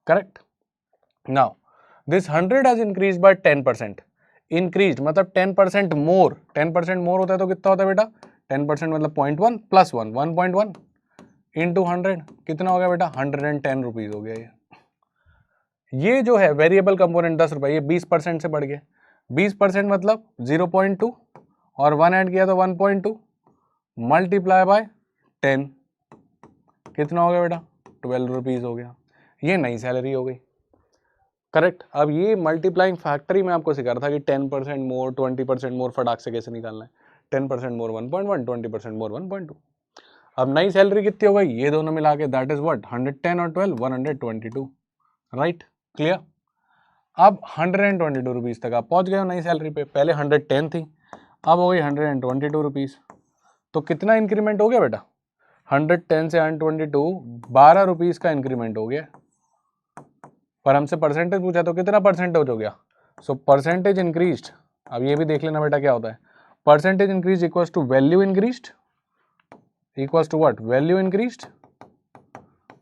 correct? Now this 100 has increase by 10%, increase मतलब 10% मोर, 10% मोर होता है तो कितना होता है बेटा, 10% मतलब 0.1 प्लस 1, 1.1 इंटू 100 कितना हो गया बेटा, 110 रुपीज हो गया। ये जो है वेरिएबल कंपोनेंट 10 रुपए, ये 20% से बढ़ गया, 20% मतलब 0.2 और 1 ऐड किया तो 1.2 मल्टीप्लाई बाय 10, कितना हो गया बेटा, 12 रुपीज हो गया। ये नई सैलरी हो गई, करेक्ट? अब ये मल्टीप्लाइंग फैक्टर ही मैं आपको सिखा रहा था कि 10% मोर, 20% मोर फटाक से कैसे निकालना है। 10% मोर 1.1, 20% मोर 1.2। अब नई सैलरी कितनी हो गई, ये दोनों मिला के दैट इज व्हाट 110 और 12 122, राइट, क्लियर। अब 122 रुपीज़ तक आप पहुंच गए हो नई सैलरी पे, पहले 110 थी, अब हो गई 122 रुपीज़। तो कितना इंक्रीमेंट हो गया बेटा, 110 से 122, 12 रुपीज़ का इंक्रीमेंट हो गया। पर हमसे परसेंटेज पूछा तो कितना परसेंटेज हो गया, सो परसेंटेज इंक्रीज्ड। अब ये भी देख लेना बेटा क्या होता है, percentage increase equals to value increased, equals to what, value increased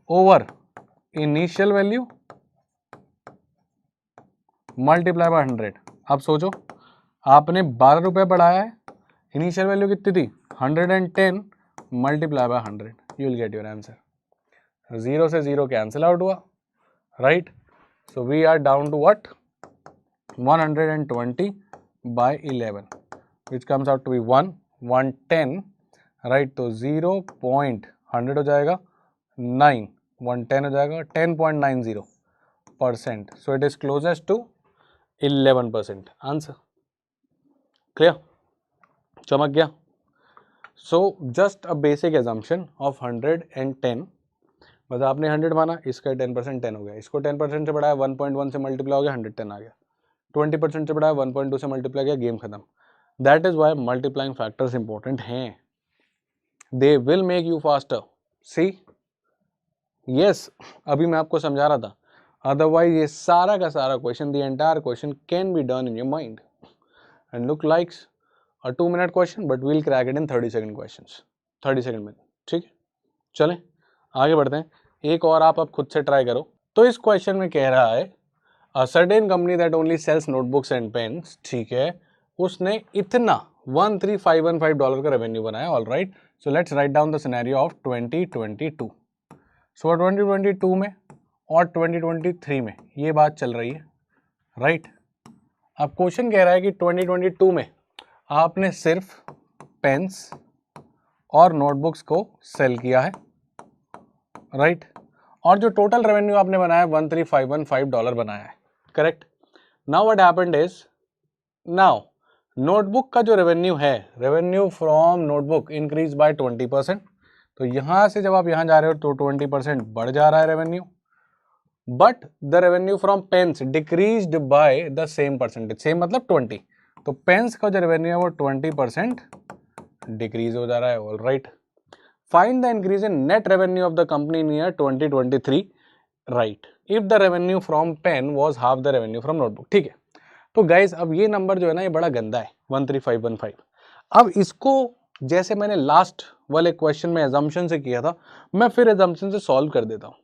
over initial value multiply by 100। अब सोचो, आपने 12 रुपये बढ़ाया है, इनिशियल वैल्यू कितनी थी 110, multiply by 100, you will get your answer. Zero से जीरो कैंसिल आउट हुआ, right. So we are down to what 120 by 11 which comes out to be 110, right. तो 0.100 हो जाएगा 9, 110 हो जाएगा 10.90%। So it is closest to 11% answer, clear, चमक गया। So just a basic assumption of 110, मतलब आपने 100 माना, इसका 10% 10 हो गया, इसको 10% से बढ़ाया 1.1 से मल्टीप्लाई हो गया 110 आ गया, 20% से बढ़ाया 1.2 से मल्टीप्लाई किया, गेम खत्म। That is why multiplying factors important हैं, they will make you faster. See yes, अभी मैं आपको समझा रहा था, अदरवाइज ये सारा का सारा question, the entire question can be done in your mind and look likes a 2-minute question, but we'll crack it in 30 second questions, 30 second में, ठीक है। चलें आगे बढ़ते हैं, एक और आप अब खुद से ट्राई करो। तो इस क्वेश्चन में कह रहा है a certain company that only sells notebooks and pens, ठीक है, उसने इतना $13,515 का रेवेन्यू बनाया, all right. So let's write down the scenario of 2022। So 2022 में और 2023 में ये बात चल रही है, राइट। अब क्वेश्चन कह रहा है कि 2022 में आपने सिर्फ पेन्स और नोटबुक्स को सेल किया है, राइट, और जो टोटल रेवेन्यू आपने बनाया $13,515 बनाया है, correct. Now what happened is, now notebook का जो रेवेन्यू है, revenue from notebook increase by 20%। तो यहां से जब आप यहां जा रहे हो तो 20% बढ़ जा रहा है revenue, but the revenue from pens decreased by the same percentage, same मतलब 20। तो पेन्स का जो रेवेन्यू है वो 20% डिक्रीज हो जा रहा है, all right. Find the increase in net revenue of the company in year 2023, right, if the revenue from pen was half the revenue from notebook, ठीक है। तो गाइज अब ये नंबर जो है ना ये बड़ा गंदा है, 13515। अब इसको जैसे मैंने लास्ट वाले क्वेश्चन में एजम्पशन से किया था, मैं फिर एजम्पशन से सॉल्व कर देता हूँ,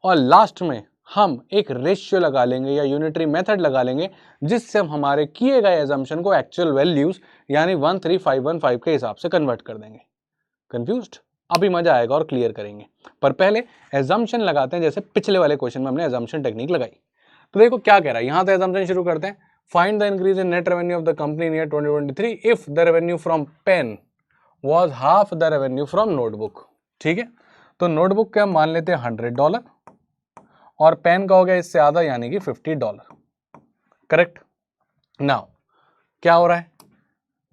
और लास्ट में हम एक रेशियो लगा लेंगे या यूनिटरी मेथड लगा लेंगे, जिससे हम हमारे किए गए एजम्पशन को एक्चुअल वैल्यूज यानी 13515 के हिसाब से कन्वर्ट कर देंगे। कंफ्यूज्ड? अभी मजा आएगा और क्लियर करेंगे, पर पहले एजम्पशन लगाते हैं, जैसे पिछले वाले क्वेश्चन में हमने एजम्पशन टेक्निक लगाई। तो देखो क्या कह रहा है, यहां से एजम्पशन शुरू करते हैं। Find the increase in net revenue of the company in year 2023 if the revenue from pen was half the revenue from notebook, ठीक है। तो नोटबुक का हम मान लेते हैं $100 और पेन का हो गया इससे आधा यानी कि $50, करेक्ट। नाउ क्या हो रहा है,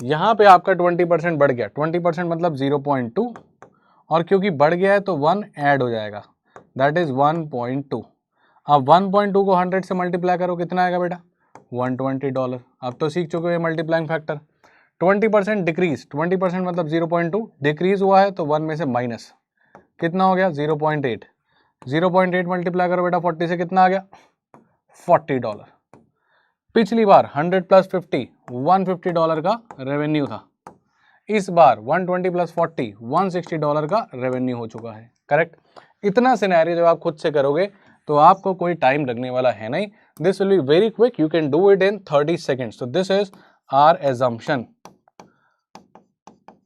यहां पे आपका 20% बढ़ गया, 20% मतलब 0.2, और क्योंकि बढ़ गया है तो 1 ऐड हो जाएगा, दैट इज 1.2। अब 1.2 को 100 से मल्टीप्लाई करो, कितना आएगा बेटा, $120। अब तो सीख चुके हो मल्टीप्लाइंग फैक्टर। 20% डिक्रीज, 20% मतलब 0.2 डिक्रीज हुआ है तो 1 में से माइनस, कितना हो गया 0.8, 0.8 मल्टीप्लाई करो बेटा 40 से, कितना आ गया $40। पिछली बार 100 प्लस 50 $150 का रेवेन्यू था, इस बार 120 प्लस 40 $160 का रेवेन्यू हो चुका है, करेक्ट। इतना सिनेरियो जब आप खुद से करोगे तो आपको कोई टाइम लगने वाला है नहीं, this will be very quick, you can do it in 30 seconds. तो दिस इज आवर एजम्पशन।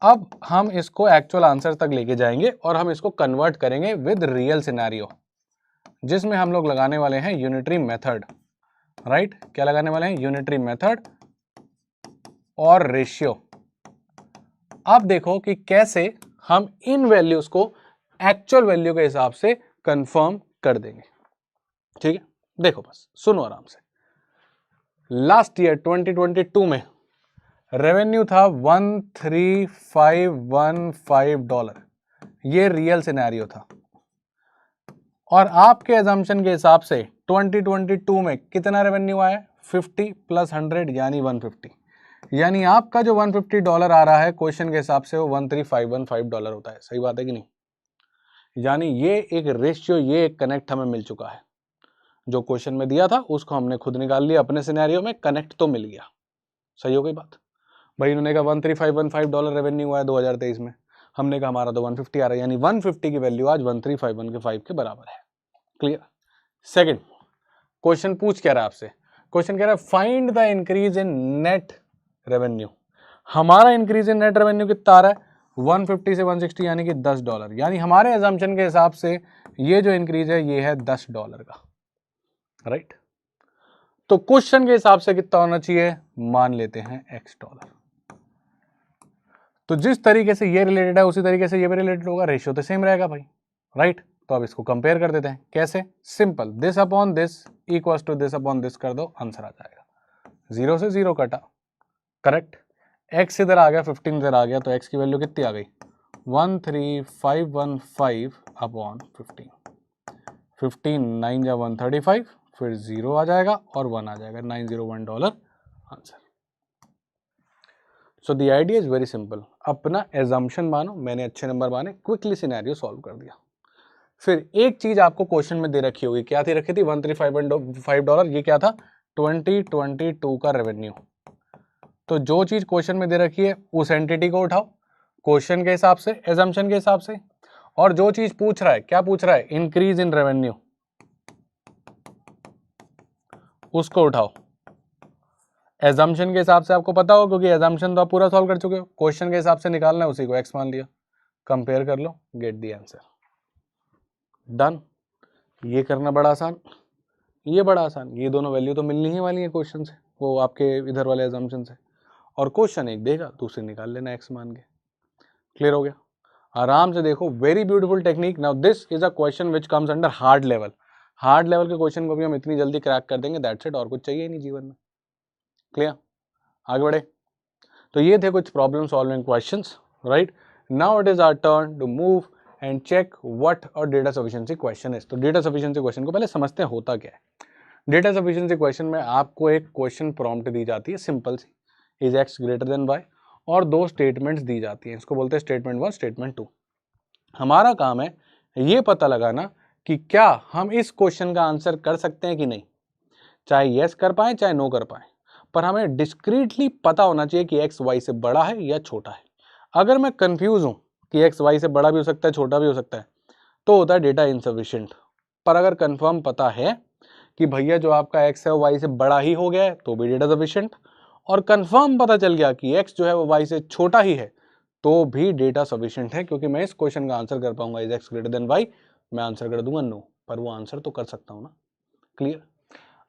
अब हम इसको एक्चुअल आंसर तक लेके जाएंगे और हम इसको कन्वर्ट करेंगे विद रियल सिनेरियो, जिसमें हम लोग लगाने वाले हैं यूनिटरी मेथड, राइट। क्या लगाने वाले हैं, यूनिटरी मेथड और रेशियो। अब देखो कि कैसे हम इन वैल्यूज को एक्चुअल वैल्यू के हिसाब से कंफर्म कर देंगे, ठीक है। देखो बस सुनो आराम से, लास्ट ईयर 2022 में रेवेन्यू था $13,515, ये रियल सिनेरियो था। और आपके एजम्पशन के हिसाब से 2022 में कितना रेवेन्यू आया? 50 + 100 यानी 150। यानी आपका जो $150 आ रहा है क्वेश्चन के हिसाब से वो $13,515 होता है। सही बात है कि नहीं? यानी ये एक रेशियो, ये एक कनेक्ट हमें मिल चुका है। जो क्वेश्चन में दिया था उसको हमने खुद निकाल लिया, अपने सिनेरियो में कनेक्ट तो मिल गया। सही हो गई बात? भाई इन्होंने कहा $13,515 रेवेन्यू आया 2023 में, हमने कहा हमारा तो 150 आ रहा है, यानी 150 की वैल्यू आज 13,515 के बराबर है। क्लियर? सेकंड क्वेश्चन पूछ क्या रहा है आपसे? क्वेश्चन कह रहा है find the increase in net revenue. हमारा इंक्रीज इन नेट रेवेन्यू कितना आ रहा है? 150 से 160 यानी कि $10। यानी हमारे एजम्पशन के हिसाब से ये जो इंक्रीज है ये है $10 का, राइट? तो क्वेश्चन के हिसाब से कितना होना चाहिए? मान लेते हैं $X। तो जिस तरीके से ये रिलेटेड है उसी तरीके से ये भी रिलेटेड होगा, रेशियो तो सेम रहेगा भाई, राइट? तो अब इसको कंपेयर कर देते हैं। कैसे? Simple, this upon this equals to this upon this कर दो, आंसर आ जाएगा। 0 से 0 कटा, करेक्ट? x इधर आ गया, 15 इधर आ गया, तो x की वैल्यू कितनी आ गई? 13,515 अपॉन 15। 15 9 या 135, फिर 0 आ जाएगा और 1 आ जाएगा, $901 answer. So the idea is very simple, अपना एजम्पशन मानो, मैंने अच्छे नंबर माने, क्विकली सिनेरियो सॉल्व कर दिया। फिर एक चीज आपको क्वेश्चन में दे रखी होगी, क्या थी रखी थी? $13,515, ये क्या था? 2022 का रेवेन्यू। तो जो चीज क्वेश्चन में दे रखी है उस एंटिटी को उठाओ क्वेश्चन के हिसाब से, एजम्पशन के हिसाब से, और जो चीज पूछ रहा है, क्या पूछ रहा है? इंक्रीज इन रेवेन्यू, उसको उठाओ एजम्पशन के हिसाब से। आपको पता हो क्योंकि एजम्पशन तो आप पूरा सॉल्व कर चुके हो, क्वेश्चन के हिसाब से निकालना है, उसी को x मान लिया, कंपेयर कर लो, गेट दी आंसर, डन। ये करना बड़ा आसान, ये बड़ा आसान, ये दोनों वैल्यू तो मिलनी ही वाली है क्वेश्चन से, वो आपके इधर वाले एजम्पशन से, और क्वेश्चन एक देगा, दूसरे निकाल लेना x मान के। क्लियर हो गया? आराम से देखो, very beautiful technique. Now this is a question which comes under hard level. Hard level के क्वेश्चन को भी हम इतनी जल्दी क्रैक कर देंगे, दैट्स इट, और कुछ चाहिए ही नहीं जीवन में। क्लियर? आगे बढ़े। तो ये थे कुछ problem solving questions, right? Now it is our turn to move and check what a data sufficiency question is. तो डेटा सफिशिएंसी क्वेश्चन को पहले समझते हैं होता क्या है। डेटा सफिशिएंसी क्वेश्चन में आपको एक क्वेश्चन प्रॉम्प्ट दी जाती है, सिंपल सी, is x greater than y, और दो स्टेटमेंट्स दी जाती हैं, इसको बोलते हैं स्टेटमेंट 1, स्टेटमेंट 2। हमारा काम है ये पता लगाना कि क्या हम इस क्वेश्चन का आंसर कर सकते हैं कि नहीं, चाहे यस कर पाए चाहे नो कर पाए, पर हमें डिस्क्रीटली पता होना चाहिए कि x y से बड़ा है या छोटा है। अगर मैं कंफ्यूज हूं कि x y से बड़ा भी हो सकता है छोटा भी हो सकता है, तो होता है डेटा इनसफिशिएंट। पर अगर कंफर्म पता है कि भैया जो आपका x है वो y से बड़ा ही हो गया है, तो भी डेटा सफिशिएंट, और कंफर्म पता चल गया कि x जो है वो y से छोटा ही है, तो भी डेटा सफिशिएंट है, क्योंकि मैं इस क्वेश्चन का आंसर कर पाऊंगा is x greater than y, मैं आंसर कर दूंगा नो, पर वो आंसर तो कर सकता हूं ना। क्लियर?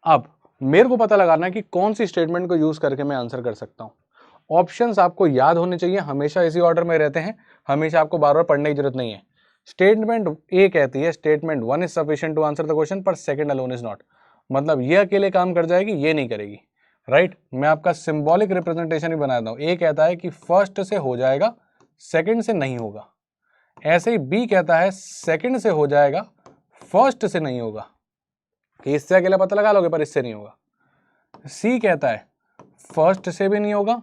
अब मेरे को पता लगाना है कि कौन सी स्टेटमेंट को यूज करके मैं आंसर कर सकता हूं। ऑप्शंस आपको याद होने चाहिए, हमेशा इसी ऑर्डर में रहते हैं, हमेशा आपको बार बार पढ़ने की जरूरत नहीं है। स्टेटमेंट ए कहती है statement 1 is sufficient to answer the question, पर सेकंड अलोन इज नॉट। मतलब ये अकेले काम कर जाएगी, ये नहीं करेगी, राइट? मैं आपका सिंबॉलिक रिप्रेजेंटेशन ही बनाता हूं। ए कहता है कि फर्स्ट से हो जाएगा, सेकंड से नहीं होगा। ऐसे ही बी कहता है सेकंड से हो जाएगा, फर्स्ट से नहीं होगा, कि इससे अकेला पता लगा लोगे पर इससे नहीं होगा। सी कहता है फर्स्ट से भी नहीं होगा,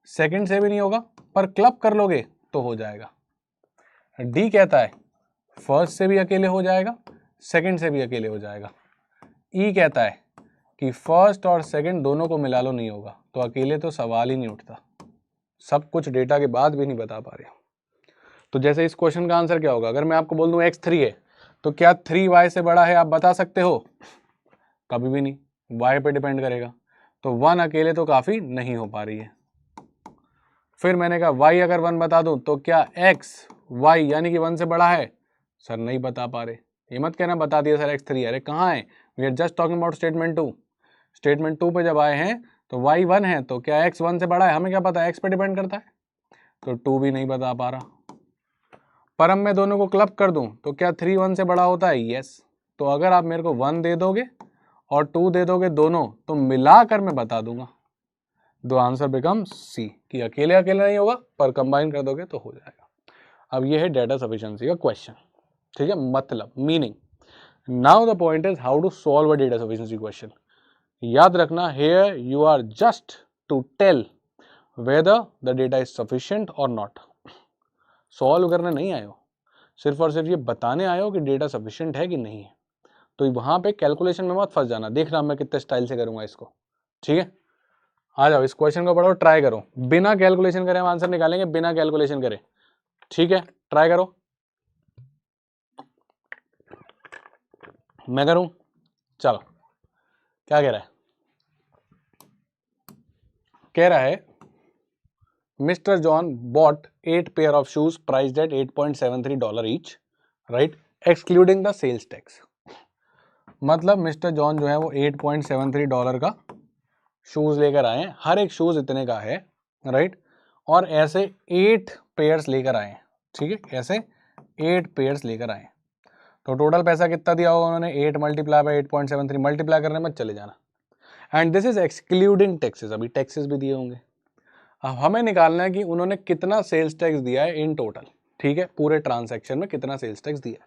सेकंड से भी नहीं होगा, पर क्लब कर लोगे तो हो जाएगा। डी कहता है फर्स्ट से भी अकेले हो जाएगा, सेकंड से भी अकेले हो जाएगा। ई कहता है कि फर्स्ट और सेकंड दोनों को मिला लो, नहीं होगा, तो अकेले तो सवाल ही नहीं उठता। सब कुछ डेटा के बाद भी नहीं बता पा रहे। तो जैसे इस क्वेश्चन का आंसर क्या होगा? अगर मैं आपको बोल दूं x3 है, तो क्या 3y से बड़ा है आप बता सकते हो? कभी भी नहीं, y पे डिपेंड करेगा, तो 1 अकेले तो काफी नहीं हो पा रही है। फिर मैंने कहा y अगर 1 बता दूं तो क्या x y यानी कि 1 से बड़ा है? सर नहीं बता पा रहे। ये मत कहना बता दिया सर x3, अरे कहाँ है? We are just talking about statement 2। Statement 2 पे जब आए हैं तो y 1 है, तो क्या x 1 से बड़ा है? हमें क्या पता है, x पे डिपेंड करता है, तो 2 भी नहीं बता पा रहा। पर अब मैं दोनों को क्लब कर दूं तो क्या 3 1 से बड़ा होता है? यस। तो अगर आप मेरे को 1 दे दोगे और 2 दे दोगे दोनों, तो मिलाकर मैं बता दूंगा। द आंसर बिकम सी, कि अकेले अकेले नहीं होगा पर कंबाइन कर दोगे तो हो जाएगा। अब ये है डेटा सफिशिएंसी का क्वेश्चन, ठीक है, मतलब meaning. Now the point is how to solve a data sufficiency question. याद रखना, here you are just to tell whether the data is sufficient और नॉट। सॉल्व करने नहीं आए हो, सिर्फ और सिर्फ ये बताने आए हो कि डेटा सफिशिएंट है कि नहीं है। तो वहां पे कैलकुलेशन में मत फंस जाना, देखना मैं कितने स्टाइल से करूंगा इसको, ठीक है। आ जाओ, इस क्वेश्चन को पढ़ो, ट्राई करो, बिना कैलकुलेशन करे हम आंसर निकालेंगे, बिना कैलकुलेशन करे, ठीक है। ट्राई करो, मैं करूं, चलो। क्या कह रहा है, कह रहा है mister John bought 8 pair of shoes priced at $8.73 each, right, excluding the sales tax. मतलब मिस्टर जॉन जो है वो $8.73 का शूज लेकर आए, हर एक शूज इतने का है, राइट, और ऐसे 8 पेयर्स लेकर आए, ठीक है, ऐसे 8 पेयर्स लेकर आए। तो टोटल पैसा कितना दिया होगा उन्होंने, 8 मल्टीप्लाई बाय 8.73, मल्टीप्लाई करने में चले जाना, and this is excluding taxes, अभी टैक्सेस भी दिए होंगे। अब हमें निकालना है कि उन्होंने कितना सेल्स टैक्स दिया है इन टोटल, ठीक है, पूरे ट्रांजैक्शन में कितना सेल्स टैक्स दिया है।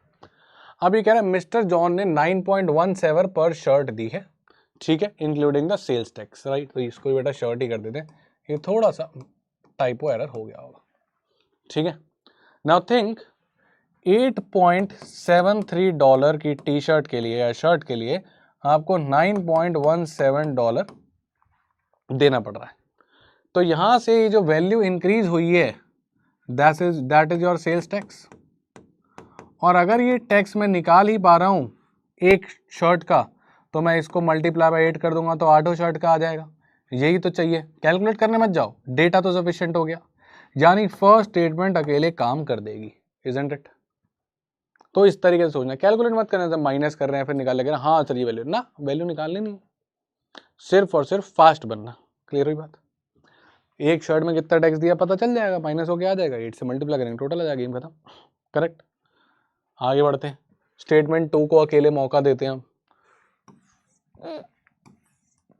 अब ये कह रहा है मिस्टर जॉन ने 9.17 पर शर्ट दी है, ठीक है, including the sales tax, right. तो इसको भी बेटा शर्ट ही कर देते हैं, ये थोड़ा सा टाइपो एरर हो गया होगा, ठीक है। नाउ थिंक $8.73 की टी शर्ट के लिए या शर्ट के लिए आपको $9.17 देना पड़ रहा है। तो यहां से ये जो वैल्यू इंक्रीज हुई है that is your sales tax. और अगर ये टैक्स मैं निकाल ही पा रहा हूं एक शर्ट का, तो मैं इसको मल्टीप्लाई बाय 8 कर दूंगा तो 8 शर्ट का आ जाएगा। यही तो चाहिए, कैलकुलेट करने मत जाओ, डेटा तो सफिशिएंट हो गया, यानी फर्स्ट स्टेटमेंट अकेले काम कर देगी, इजंट इट। तो इस तरीके से सोचना, कैलकुलेट मत करना, जब माइनस कर रहे हैं फिर निकाल लेंगे, हाँ सर ये वैल्यू ना, वैल्यू निकालनी नहीं, सिर्फ और सिर्फ फास्ट बनना। क्लियर हुई बात। एक शर्ट में कितना टैक्स दिया पता चल जाएगा, माइनस होके आ जाएगा, 8 से मल्टीप्लाई करेंगे टोटल आ जाएगा, गेम खत्म, करेक्ट। आगे बढ़ते हैं, स्टेटमेंट 2 को अकेले मौका देते हैं हम।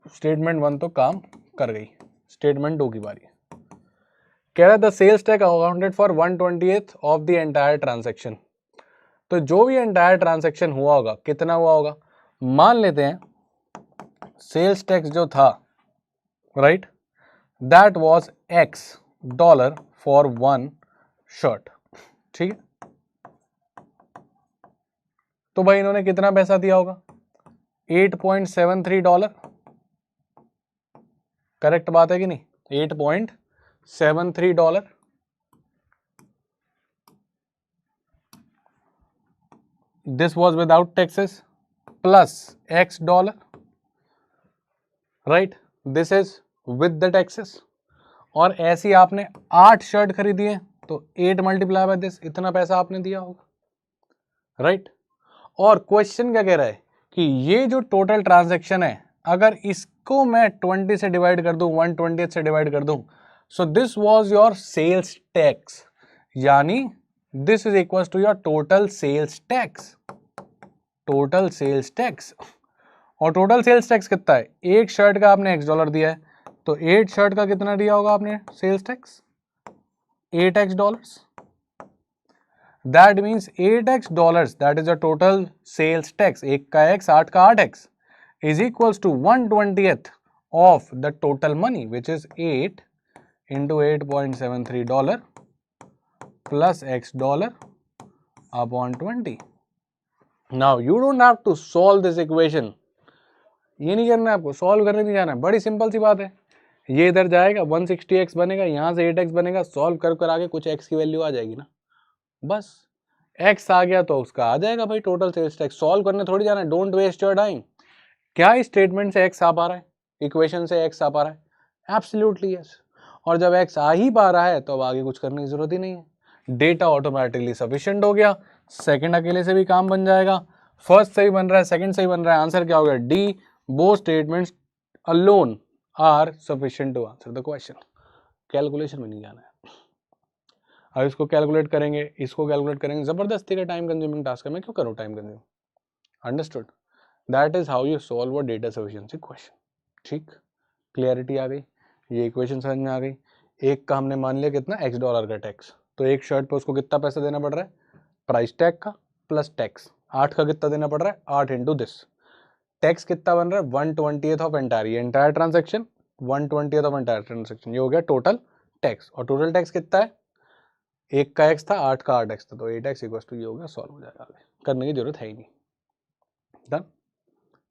स्टेटमेंट 1 तो काम कर गई, स्टेटमेंट 2 की बारी। कह रहा the sales tax accounted for 1/20 of the entire transaction. तो जो भी एंटायर ट्रांजैक्शन हुआ होगा, कितना हुआ होगा, मान लेते हैं सेल्स टैक्स जो था, right, that was $X for 1 shirt, ठीक है। तो भाई इन्होंने कितना पैसा दिया होगा, $8.73, करेक्ट बात है कि नहीं, $8.73। This was without taxes plus $X, right, this is with the taxes. और ऐसी आपने 8 शर्ट खरीदी है तो 8 मल्टीप्लाई बाय दिस, इतना पैसा आपने दिया होगा, राइट। और क्वेश्चन क्या कह रहा है कि ये जो टोटल ट्रांजैक्शन है, अगर इसको मैं 20 से डिवाइड कर दूं, 1/20 से डिवाइड कर दूं, so this was your sales tax, यानी this is equal to your total sales tax, total sales tax. और टोटल सेल्स टैक्स कितना है, एक शर्ट का आपने $X दिया है, तो 8 शर्ट का कितना दिया होगा आपने sales tax, $8X। That means $8X, that is the total sales tax, एक का X, 8 का 8X, is equals to 1/20 of the total money, which is 8 into $8.73 plus $X upon 20. Now you don't have to solve this equation. ये नहीं करना है आपको, सॉल्व करने नहीं जाना है, बड़ी सिंपल सी बात है। ये इधर जाएगा 160X बनेगा, यहाँ से 8X बनेगा, सॉल्व कर कर आगे कुछ X की वैल्यू आ जाएगी ना, बस X आ गया तो उसका आ जाएगा भाई टोटल सेल्स टैक्स। सॉल्व करने थोड़ी जाना है, डोंट वेस्ट योर टाइम। क्या इस स्टेटमेंट से X आ पा रहा है, इक्वेशन से X आ पा रहा है, एब्सोल्युटली यस। और जब X आ ही पा रहा है तो अब आगे कुछ करने की जरूरत ही नहीं है, डेटा ऑटोमेटिकली सफिशिएंट हो गया, सेकंड अकेले से भी काम बन जाएगा, फर्स्ट सही बन रहा है, सेकंड सही बन रहा है, आंसर क्या हो गया D, both statements alone are sufficient to answer the question. Calculation में नहीं जाना है। अब इसको कैलकुलेट करेंगे, इसको कैलकुलेट करेंगे, जबरदस्ती का टाइम कंज्यूमिंग टास्क है, मैं क्यों करूं time consume, understood. That is how you solve a data sufficiency question, ठीक, क्लियरिटी आ गई। ये इक्वेशन समझ में आ गई। एक का हमने मान लिया कितना $X का टैक्स, तो एक शर्ट पे उसको कितना पैसा देना पड़ रहा है, प्राइस टैग का प्लस टैक्स, 8 का कितना देना पड़ रहा है, 8 इंटू दिस, टैक्स कितना बन रहा है 1/20 of entire transaction, 1/20 of entire transaction, ये हो गया टोटल टैक्स। और टोटल टैक्स कितना है, एक का एक्स था, 8 का 8x था, तो 8x इक्वल टू ये हो गया, सॉल्व हो जाएगा, आगे करने की जरूरत है ही नहीं। डन।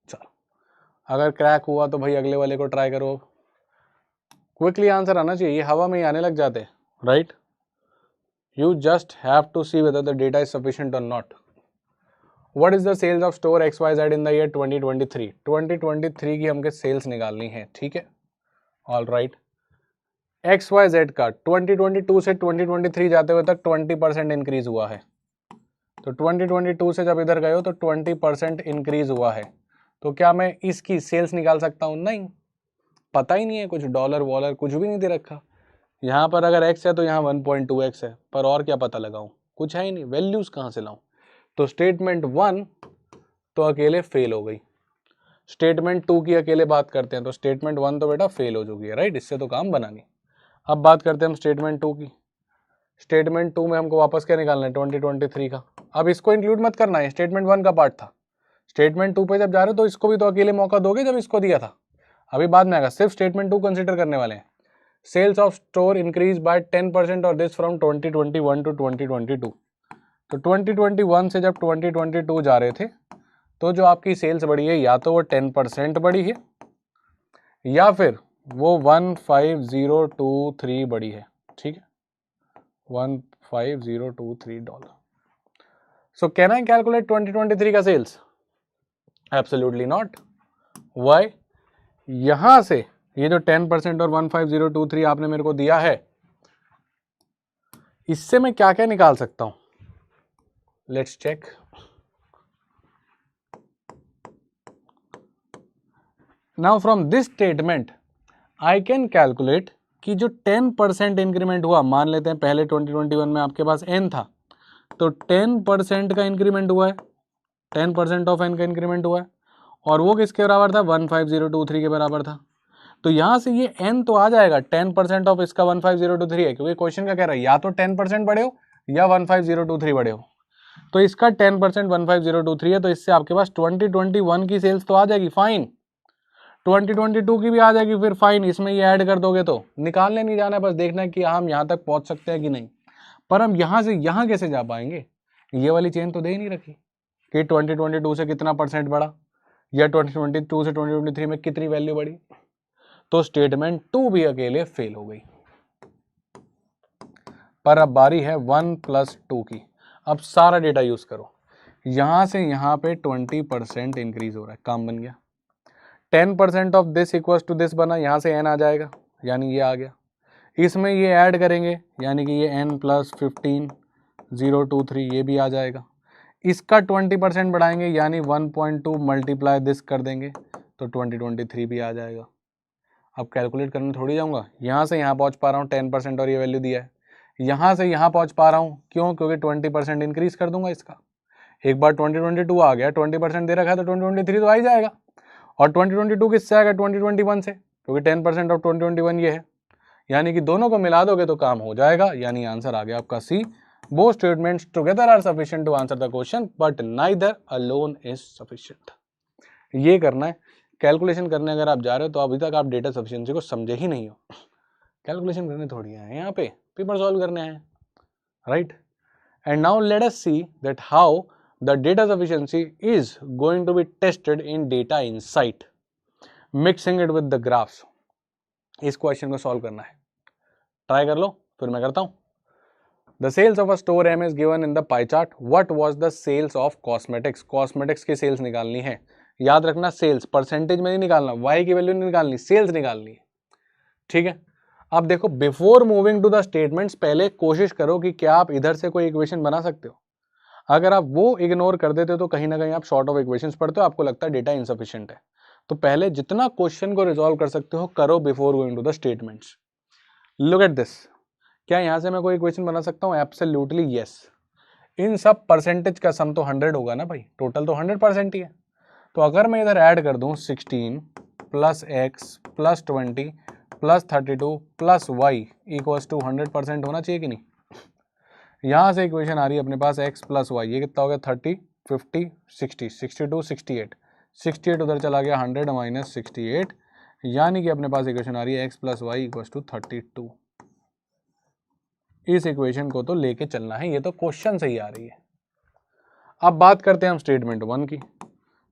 चलो अगर क्रैक हुआ तो भाई अगले वाले को ट्राई करो, क्विकली आंसर आना चाहिए, ये हवा में ही आने लग जाते, right. You just have to see whether the data is sufficient और not. What is the sales of store XYZ in the year 2023? 2023 की हमके सेल्स निकालनी है, ठीक है, ऑल राइट। XYZ का 2022 से 2023 जाते हुए तक 20% इंक्रीज हुआ है, तो 2022 से जब इधर गए हो तो 20% इंक्रीज हुआ है, तो क्या मैं इसकी सेल्स निकाल सकता हूँ? नहीं, पता ही नहीं है कुछ, डॉलर वॉलर कुछ भी नहीं दे रखा। यहाँ पर अगर x है तो यहाँ 1.2x है, पर और क्या पता लगाऊं, कुछ है ही नहीं, वैल्यूज कहाँ से लाऊं। तो स्टेटमेंट 1 तो अकेले फेल हो गई। स्टेटमेंट 2 की अकेले बात करते हैं तो स्टेटमेंट 1 तो बेटा फेल हो चुकी है, राइट, इससे तो काम बना नहीं। अब बात करते हैं हम स्टेटमेंट 2 की। स्टेटमेंट 2 में हमको वापस क्या निकालना है, 2023 का। अब इसको इंक्लूड मत करना है, स्टेटमेंट 1 का पार्ट था। स्टेटमेंट 2 पे जब जा रहे हो तो इसको भी तो अकेले मौका दोगे जब इसको दिया था, अभी बाद में आएगा, सिर्फ स्टेटमेंट 2 कंसिडर करने वाले हैं। Sales of store increase by 10% और दिस फ्रॉम 2021 टू 2022। तो 2021 से जब 2022 जा रहे थे तो जो आपकी सेल्स बढ़ी है या तो वो 10% बढ़ी है या फिर वो 15023 बढ़ी है, ठीक है, $15023। सो कैन आई कैलकुलेट 2023 का सेल्स? Absolutely not. व्हाई? यहां से ये जो 10% और 15023 आपने मेरे को दिया है, इससे मैं क्या क्या निकाल सकता हूं, let's check. Now from this statement I can calculate कि जो 10% इंक्रीमेंट हुआ, मान लेते हैं पहले 2021 में आपके पास n था, तो 10% का इंक्रीमेंट हुआ है, 10% ऑफ n का इंक्रीमेंट हुआ है, और वो किसके बराबर था, 15023 के बराबर था। तो यहां से ये n तो आ जाएगा, 10% ऑफ इसका 15023 है, क्योंकि क्वेश्चन का कह रहा है या तो 10% बढ़े हो या 15023 बढ़े हो, तो इसका 10% 15023 है, तो इससे आपके पास 2021 की सेल्स तो आ जाएगी, फाइन, 2022 की भी आ जाएगी, फिर फाइन, इसमें ये ऐड कर दोगे तो निकालने नहीं जाना है, बस देखना है कि हम यहाँ तक पहुंच सकते हैं कि नहीं। पर हम यहाँ से यहाँ कैसे जा पाएंगे, ये वाली चेन तो दे ही नहीं रखी कि 2022 से कितना परसेंट बढ़ा या 2022 से 2023 में कितनी वैल्यू बढ़ी, तो स्टेटमेंट 2 भी अकेले फेल हो गई। पर अब बारी है 1 + 2 की। अब सारा डेटा यूज करो, यहां से यहां पे 20% इंक्रीज हो रहा है, काम बन गया। 10% of this equal to this बना, यहाँ से n आ जाएगा, यानी ये आ गया, इसमें ये ऐड करेंगे यानी कि ये n + 15,023 ये भी आ जाएगा, इसका 20% बढ़ाएंगे यानी 1.2 मल्टीप्लाई दिस कर देंगे तो 2023 भी आ जाएगा। अब कैलकुलेट करने थोड़ी जाऊँगा, यहाँ से यहाँ पहुँच पा रहा हूँ 10% और ये वैल्यू दिया है, यहाँ से यहाँ पहुँच पा रहा हूँ, क्यों, क्योंकि 20% इंक्रीज कर दूंगा इसका। एक बार 2022 आ गया, 20% दे रखा है तो 2023 तो आ ही जाएगा, और 2022 किससे आएगा, 2021 से, क्योंकि 10% ऑफ 2021 ये है, यानी कि दोनों को मिला दोगे तो काम हो जाएगा, यानी आंसर आ गया आपका C. Both statements together are sufficient to answer the question but neither alone is sufficient. ये करना है, कैलकुलेशन करने अगर आप जा रहे हो तो अभी तक आप डेटा सफिशिएंसी को समझे ही नहीं हो। कैलकुलेशन करने थोड़ी है यहाँ पे, पेपर सॉल्व करने हैं, right. And now let us see that how the data sufficiency is going to be tested in data insight, mixing it with the graphs। इस क्वेश्चन को सॉल्व करना है, ट्राई कर लो, फिर मैं करता हूं। The sales of a store M is given in the pie chart. What was the sales of cosmetics? Cosmetics की सेल्स निकालनी है, याद रखना सेल्स परसेंटेज में नहीं निकालना, y की वैल्यू नहीं निकालनी, सेल्स निकालनी है, ठीक है। अब देखो, before moving to the statements पहले कोशिश करो कि क्या आप इधर से कोई इक्वेशन बना सकते हो। अगर आप वो इग्नोर कर देते हो तो कहीं ना कहीं आप शॉर्ट ऑफ इक्वेशंस पढ़ते हो, आपको लगता है डेटा इनसफिशिएंट है। तो पहले जितना क्वेश्चन को रिजॉल्व कर सकते हो करो before going to the statements. Look at this, क्या यहाँ से मैं कोई इक्वेशन बना सकता हूँ? Absolutely yes. इन सब परसेंटेज का सम तो 100 होगा ना भाई, टोटल तो 100% ही है। तो अगर मैं इधर ऐड कर दूँ 16 + x + 20 plus 32 plus y equals to 100% होना चाहिए कि नहीं। यहाँ से इक्वेशन आ रही है अपने पास x प्लस वाई, ये कितना हो गया 30 50 60 62 68 68 उधर चला गया 100 माइनस 68, यानी कि अपने पास इक्वेशन आ रही है x plus y equals to 32। इस इक्वेशन को तो लेके चलना है, ये तो क्वेश्चन से ही आ रही है। अब बात करते हैं हम स्टेटमेंट 1 की।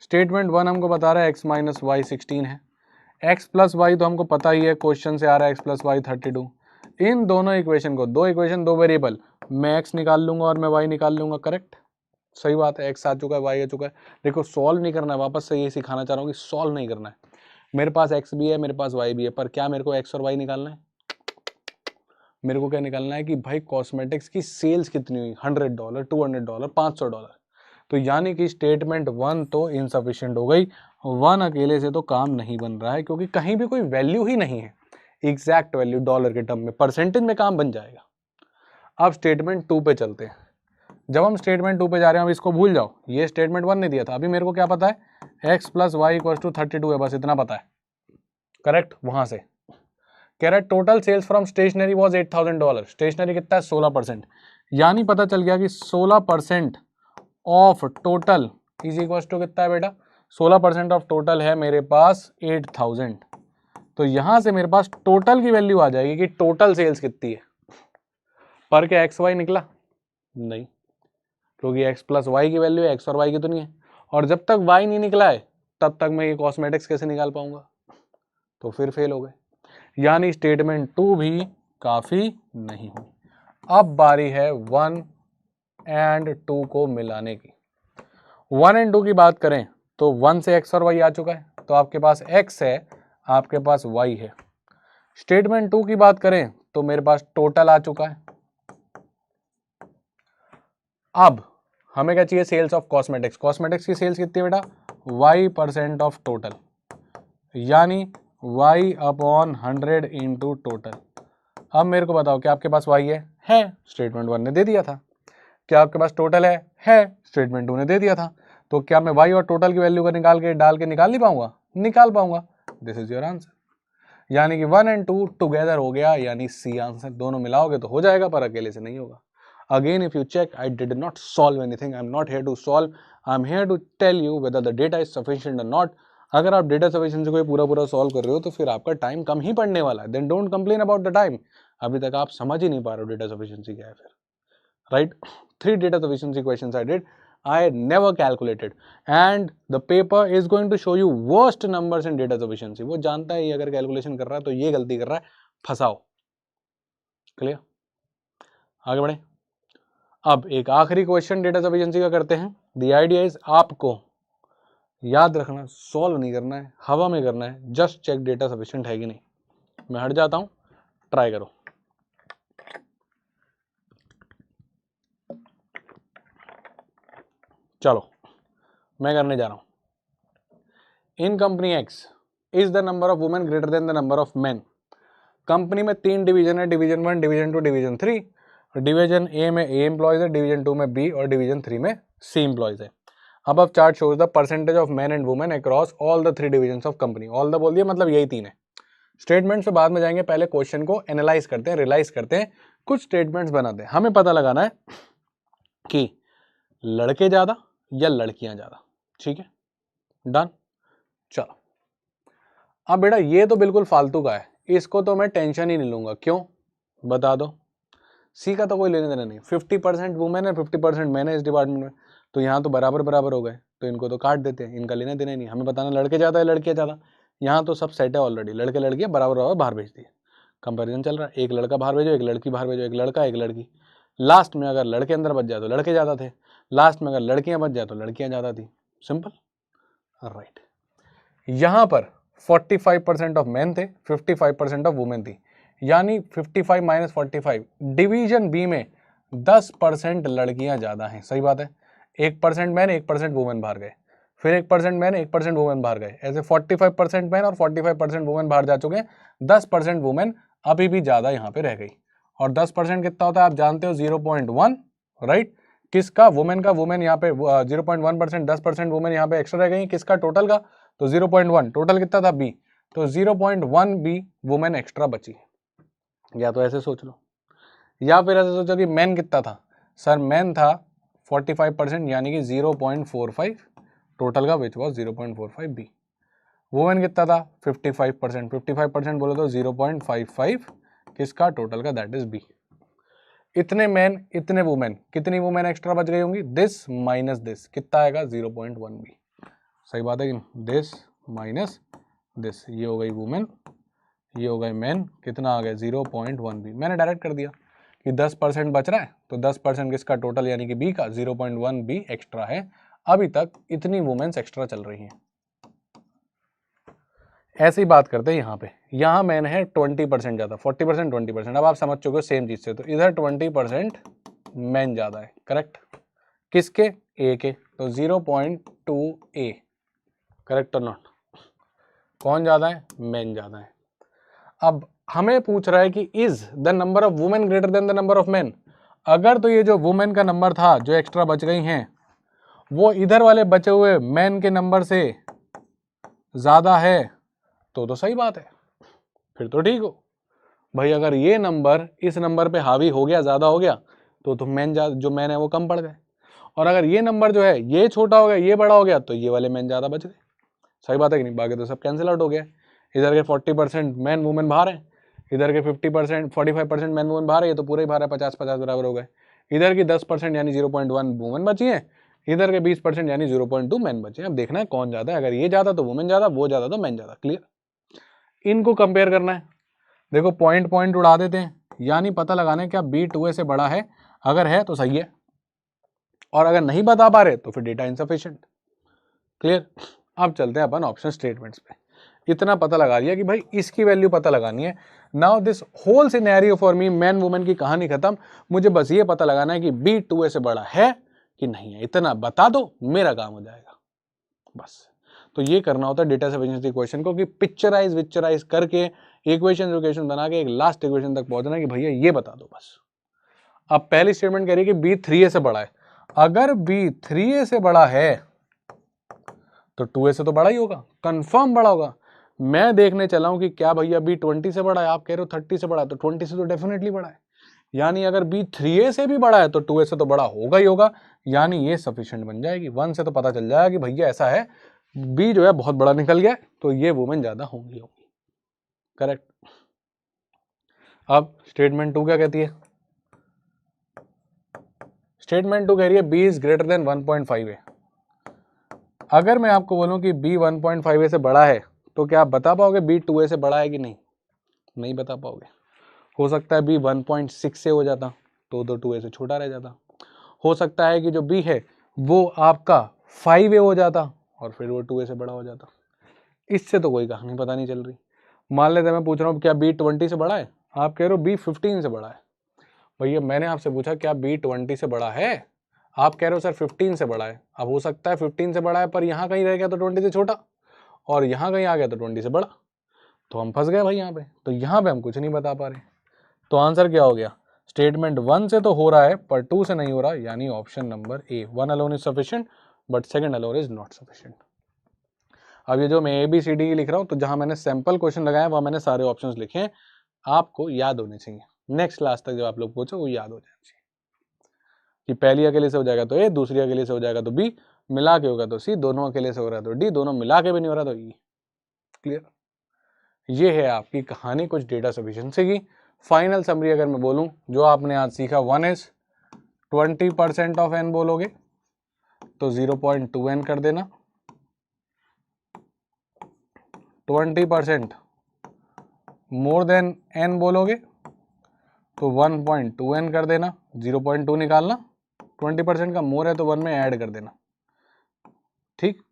स्टेटमेंट 1 हमको बता रहा है x माइनस वाई 16 है, x प्लस वाई तो हमको पता ही है, क्वेश्चन से आ रहा है x प्लस वाई 32। इन दोनों इक्वेशन को, दो इक्वेशन दो वेरिएबल, मैं x निकाल लूंगा और मैं y निकाल लूंगा, करेक्ट, सही बात है। x आ चुका है, y आ चुका है। देखो सॉल्व नहीं करना है, वापस से ये सिखाना चाह रहा हूँ कि सॉल्व नहीं करना है। मेरे पास x भी है, मेरे पास y भी है, पर क्या मेरे को x और y निकालना है? मेरे को क्या निकालना है कि भाई कॉस्मेटिक्स की सेल्स कितनी हुई, $100, $200, $500। तो यानी कि स्टेटमेंट 1 तो इनसफिशिएंट हो गई, 1 अकेले से तो काम नहीं बन रहा है, क्योंकि कहीं भी कोई वैल्यू ही नहीं है, एग्जैक्ट वैल्यू डॉलर के टर्म में, परसेंटेज में काम बन जाएगा। अब स्टेटमेंट 2 पे चलते हैं। जब हम स्टेटमेंट 2 पे जा रहे हैं, अब इसको भूल जाओ, ये स्टेटमेंट 1 ने दिया था। अभी मेरे को क्या पता है, x plus y equal to 32 है, बस इतना पता है, करेक्ट। वहां से कह रहा है total sales from stationery was $8,000, stationery कितना है 16%, यानी पता चल गया कि 16% of total is equal to कितना है बेटा, 16% ऑफ टोटल है मेरे पास 8,000। तो यहां से मेरे पास टोटल की वैल्यू आ जाएगी कि टोटल सेल्स कितनी है। पर क्या एक्स वाई निकला? नहीं, क्योंकि x प्लस वाई की वैल्यू है, x और y की तो नहीं है। और जब तक y नहीं निकला है तब तक मैं ये कॉस्मेटिक्स कैसे निकाल पाऊंगा? तो फिर फेल हो गए, यानी स्टेटमेंट 2 भी काफी नहीं हुई। अब बारी है 1 एंड 2 को मिलाने की। 1 एंड 2 की बात करें तो 1 से x और y आ चुका है, तो आपके पास x है, आपके पास y है। स्टेटमेंट 2 की बात करें तो मेरे पास टोटल आ चुका है। अब हमें क्या चाहिए, सेल्स ऑफ कॉस्मेटिक्स। कॉस्मेटिक्स की सेल्स कितनी है बेटा, y% ऑफ टोटल, यानी y अपॉन 100 इंटू टोटल। अब मेरे को बताओ क्या आपके पास y है? स्टेटमेंट 1 ने दे दिया था। क्या आपके पास टोटल है? स्टेटमेंट 2 ने दे दिया था। तो क्या मैं y और टोटल की वैल्यू को निकाल नहीं पाऊंगा? निकाल पाऊंगा। दिस इज योर आंसर, यानी कि 1 एंड 2 टुगेदर हो गया, यानी सी आंसर। दोनों मिलाओगे तो हो जाएगा, पर अकेले से नहीं होगा। Again, if you check, I did not solve anything. I'm not here to solve. I'm here to tell you whether the data is sufficient or not. अगर आप डेटा सफिशिएंसी को पूरा सॉल्व कर रहे हो तो फिर आपका टाइम कम ही पड़ने वाला है। Then don't complain about the time. अभी तक आप समझ ही नहीं पा रहे हो डेटा सफिशिएंसी क्या है फिर, right. 3 data sufficiency questions I did. I never calculated and the paper is going to show you worst numbers in data sufficiency. वो जानता है ये अगर कैलकुलेशन कर रहा है तो ये गलती कर रहा है, फंसाओ। क्लियर? आगे बढ़े। अब एक आखिरी क्वेश्चन डेटा सफिशिएंसी का करते हैं। द आइडिया इज आपको याद रखना, सॉल्व नहीं करना है, हवा में करना है। जस्ट चेक डेटा सफिशिएंट है कि नहीं। मैं हट जाता हूं, ट्राई करो। चलो मैं करने जा रहा हूं। In company X is the number of women greater than the number of men. Company में 3 डिवीजन है, division 1, division 2, division 3। Division A में ए एम्प्लॉयज है, डिवीजन 2 में बी और डिवीजन 3 में सी एम्प्लॉयज है। अब chart shows the percentage of main and women across all the 3 divisions of company. All the बोल दिया, मतलब यही 3 है। स्टेटमेंट से बाद में जाएंगे, पहले क्वेश्चन को एनालाइज करते हैं, रियलाइज करते हैं, कुछ स्टेटमेंट्स बनाते हैं। हमें पता लगाना है कि लड़के ज्यादा या लड़कियां ज्यादा। ठीक है, डन। चलो अब बेटा ये तो बिल्कुल फालतू का है, इसको तो मैं टेंशन ही नहीं लूंगा। क्यों बता दो? सी का तो कोई लेने देना नहीं। 50% वुमेन है, 50% मैन है इस डिपार्टमेंट में, तो यहाँ तो बराबर बराबर हो गए, तो इनको तो काट देते हैं, इनका लेना देना नहीं। हमें बताना लड़के ज़्यादा है लड़कियाँ ज़्यादा, यहाँ तो सब सेट है ऑलरेडी, लड़के लड़कियाँ बराबर बराबर बाहर भेज दिए। कंपेरिजन चल रहा है, एक लड़का बाहर भेजो, एक लड़की बाहर भेजो, एक लड़का एक लड़की। लास्ट में अगर लड़के अंदर बच जाए तो लड़के ज़्यादा थे, लास्ट में अगर लड़कियाँ बच जाए तो लड़कियाँ ज़्यादा थी। Simple, right. यहाँ पर 45% ऑफ मैन थे, 55% ऑफ वुमेन थी, यानी 55 माइनस 45। डिवीजन बी में 10% लड़कियां ज्यादा हैं, सही बात है। 1% मैन 1% वुमेन बाहर गए, फिर 1% मैन 1% वुमेन बाहर गए, ऐसे 45% मैन और 45% वुमेन बाहर जा चुके हैं। 10% वुमेन अभी भी ज्यादा यहाँ पे रह गई। और 10% कितना होता है आप जानते हो, 0.1, राइट। किसका? वुमेन का। वुमेन यहाँ पे 0.1%, 10% वुमेन यहाँ पे एक्स्ट्रा रह गई, किसका? टोटल का। तो 0.1, टोटल कितना था? बी। तो 0.1 बी वुमेन एक्स्ट्रा बची है। या तो ऐसे सोच लो, या फिर ऐसे सोचो कि मैन कितना था, सर मैन था 45% यानी कि 0.45 टोटल का, विच वॉज 0.45 बी। वुमेन कितना था 55%, 55% बोले तो 0.55 किसका, टोटल का, दैट इज बी। इतने मैन इतने वुमेन, कितनी वुमेन एक्स्ट्रा बच गई होंगी, दिस माइनस दिस, कितना आएगा 0.1 बी। सही बात है कि दिस माइनस दिस, ये हो गई वुमेन, ये हो गए मैन, कितना आ गया 0.1 बी। मैंने डायरेक्ट कर दिया कि 10% बच रहा है, तो 10% किसका, टोटल यानी कि बी का, 0.1 बी एक्स्ट्रा है। अभी तक इतनी वुमेन्स एक्स्ट्रा चल रही हैं। ऐसी बात करते हैं यहाँ पे, यहाँ मैन है 20% ज़्यादा, 40% 20%। अब आप समझ चुके हो सेम चीज़ से, तो इधर 20% मैन ज़्यादा है, करेक्ट, किसके, ए के, तो 0.2 ए, करेक्ट और नॉट, कौन ज़्यादा है, मैन ज़्यादा है। अब हमें पूछ रहा है कि is the number of women greater than the number of man. अगर तो ये जो वुमेन का नंबर था जो एक्स्ट्रा बच गई हैं वो इधर वाले बचे हुए मैन के नंबर से ज़्यादा है तो सही बात है, फिर तो ठीक हो भाई। अगर ये नंबर इस नंबर पे हावी हो गया, ज़्यादा हो गया, तो मैन जो मैन है वो कम पड़ गए। और अगर ये नंबर जो है ये छोटा हो गया, ये बड़ा हो गया, तो ये वाले मैन ज़्यादा बच गए। सही बात है कि नहीं, बाकी तो सब कैंसिल आउट हो गया। इधर के 40% मैन वुमेन बाहर है, इधर के 50% 45% मैन वुमेन बाहर है, ये तो पूरे ही बाहर है, 50-50 बराबर हो गए। इधर की 10% यानी 0.1 वुमेन बची है, इधर के 20% यानी 0.2 मैन बचे हैं। अब देखना है कौन ज़्यादा है, अगर ये ज़्यादा तो वुमेन ज़्यादा, वो ज़्यादा तो मैन ज़्यादा। क्लियर, इनको कंपेयर करना है। देखो पॉइंट पॉइंट उड़ा देते हैं, यानी पता लगाना है क्या बी 2a से बड़ा है, अगर है तो सही है, और अगर नहीं बता पा रहे तो फिर डेटा इनसफिशिएंट। क्लियर, अब चलते हैं अपन ऑप्शन स्टेटमेंट्स पे। इतना पता लगा लिया कि भाई इसकी वैल्यू पता लगानी है। Now this whole scenario for me, man women की कहानी खत्म, मुझे बस ये पता लगाना है कि बी 2a से बड़ा है कि नहीं है, इतना बता दो मेरा काम हो जाएगा बस। तो ये करना होता है डेटा सफिशिएंसी क्वेश्चन को, कि पिक्चराइज विक्चराइज करके इक्वेशन बना के एक लास्ट इक्वेशन तक पहुंचना है कि भैया ये बता दो बस। अब पहली स्टेटमेंट कह रही है कि बी 3a से बड़ा है। अगर बी 3a से बड़ा है तो 2a से तो बड़ा ही होगा, कंफर्म बड़ा होगा। मैं देखने चला हूं कि क्या भैया बी 20 से बड़ा है, आप कह रहे हो 30 से बड़ा है, तो 20 से तो डेफिनेटली बड़ा है। यानी अगर बी 3a से भी बड़ा है तो 2a से तो बड़ा होगा ही होगा, यानी ये सफिशिएंट बन जाएगी। 1 से तो पता चल जाएगा कि भैया ऐसा है, बी जो है बहुत बड़ा निकल गया, तो ये वुमेन ज्यादा होंगी। करेक्ट। अब स्टेटमेंट 2 क्या कहती है, स्टेटमेंट 2 कह रही है B is greater than 1.5a। अगर मैं आपको बोलूं कि बी 1.5a से बड़ा है तो क्या आप बता पाओगे बी 2a से बड़ा है कि नहीं, नहीं बता पाओगे। हो सकता है बी 1.6 से हो जाता तो 2a से छोटा रह जाता, हो सकता है कि जो बी है वो आपका 5a हो जाता और फिर वो 2a से बड़ा हो जाता। इससे तो कोई कहानी पता नहीं चल रही। मान लेते मैं पूछ रहा हूँ क्या बी 20 से बड़ा है, आप कह रहे हो बी 15 से बड़ा है। भैया मैंने आपसे पूछा क्या बी 20 से बड़ा है, आप कह रहे हो सर 15 से बड़ा है। अब हो सकता है 15 से बड़ा है पर यहाँ कहीं रह गया तो 20 से छोटा, और यहाँ कहीं आ गया तो 20 से बड़ा, तो हम फंस गए भाई यहाँ पे। तो यहाँ पे हम कुछ नहीं बता पा रहे, तो आंसर क्या हो गया, स्टेटमेंट 1 से तो हो रहा है पर 2 से नहीं हो रहा, यानी option number A, 1 alone is sufficient but second alone is not sufficient. अब ये जो मैं ABCD लिख रहा हूँ, तो जहां मैंने सैंपल क्वेश्चन लगाया वहां मैंने सारे ऑप्शंस लिखे हैं, आपको याद होने चाहिए। नेक्स्ट क्लास तक जब आप लोग पूछो वो याद हो जाना चाहिए कि पहली अकेले से हो जाएगा तो ए, दूसरी अकेले से हो जाएगा तो बी, मिला के होगा तो सी, दोनों अकेले से हो रहा है तो डी, दोनों मिला के भी नहीं हो रहा तो ई। क्लियर, ये है आपकी कहानी कुछ डेटा सफिशिएंसी की। फाइनल समरी अगर मैं बोलूं, जो आपने आज सीखा, 1 इज 20% ऑफ एन बोलोगे तो 0.2n कर देना, 20% मोर देन n बोलोगे तो 1.2n कर देना, 0.2 निकालना, 20% का मोर है तो 1 में ऐड कर देना, ठीक।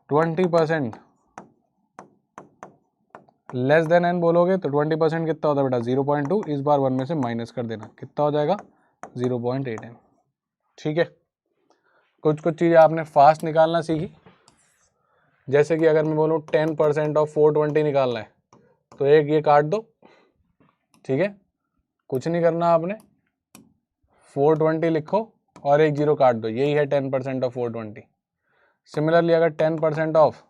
20% लेस देन n बोलोगे तो 20% कितना होता है बेटा 0.2, इस बार 1 में से माइनस कर देना, कितना हो जाएगा 0.8n। ठीक है, कुछ कुछ चीज़ें आपने फास्ट निकालना सीखी, जैसे कि अगर मैं बोलूँ 10% ऑफ 420 निकालना है तो एक ये काट दो, ठीक है, कुछ नहीं करना आपने, 420 लिखो और एक जीरो काट दो, यही है 10% ऑफ 420। सिमिलरली अगर 10% ऑफ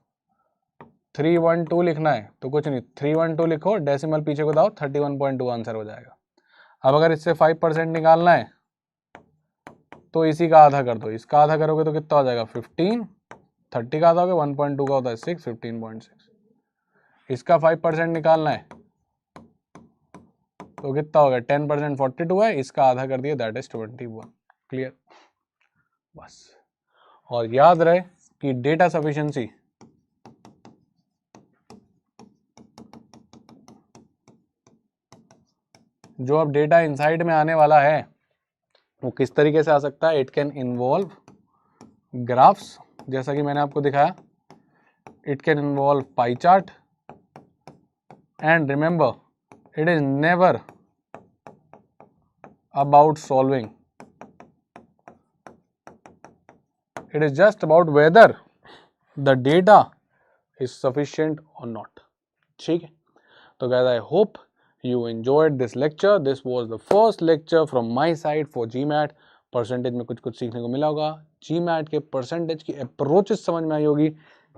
312 लिखना है तो कुछ नहीं, 312 लिखो, डेसिमल पीछे को दाओ, 31.2 आंसर हो जाएगा। अब अगर इससे 5% निकालना है तो इसी का आधा कर दो, इसका आधा करोगे तो कितना हो जाएगा 15, 30 का आधा हो गया, 1.2 का होता है 6, 15.6। इसका 5% निकालना है तो कितना हो गया 10%, 42 है, इसका आधा कर दिया, दैट इज 21। क्लियर? बस। और याद रहे कि डेटा सफिशिएंसी जो अब डेटा इनसाइड में आने वाला है वो किस तरीके से आ सकता है? इट कैन इन्वॉल्व ग्राफ्स, जैसा कि मैंने आपको दिखाया, it can involve pie chart, and remember it is never about solving, it is just about whether the data is sufficient or not. ठीक है? तो guys, I hope you enjoyed this lecture. This was the first lecture from my side for GMAT. Percentage में कुछ सीखने को मिला होगा, GMAT के परसेंटेज की अप्रोचेस समझ में आई होगी।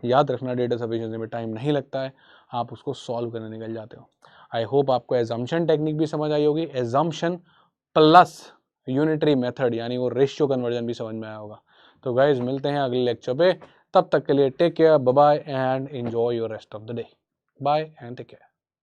याद रखना, डेटा सफिशिएंसी में टाइम नहीं लगता है, आप उसको सॉल्व करने निकल जाते हो। आई होप आपको एजम्पशन टेक्निक भी समझ आई होगी, एजम्पशन प्लस यूनिटरी मेथड यानी वो रेशियो कन्वर्जन भी समझ में आया होगा। तो गाइज मिलते हैं अगले लेक्चर पे, तब तक के लिए take care, bye bye and enjoy your rest of the day. Bye and take care.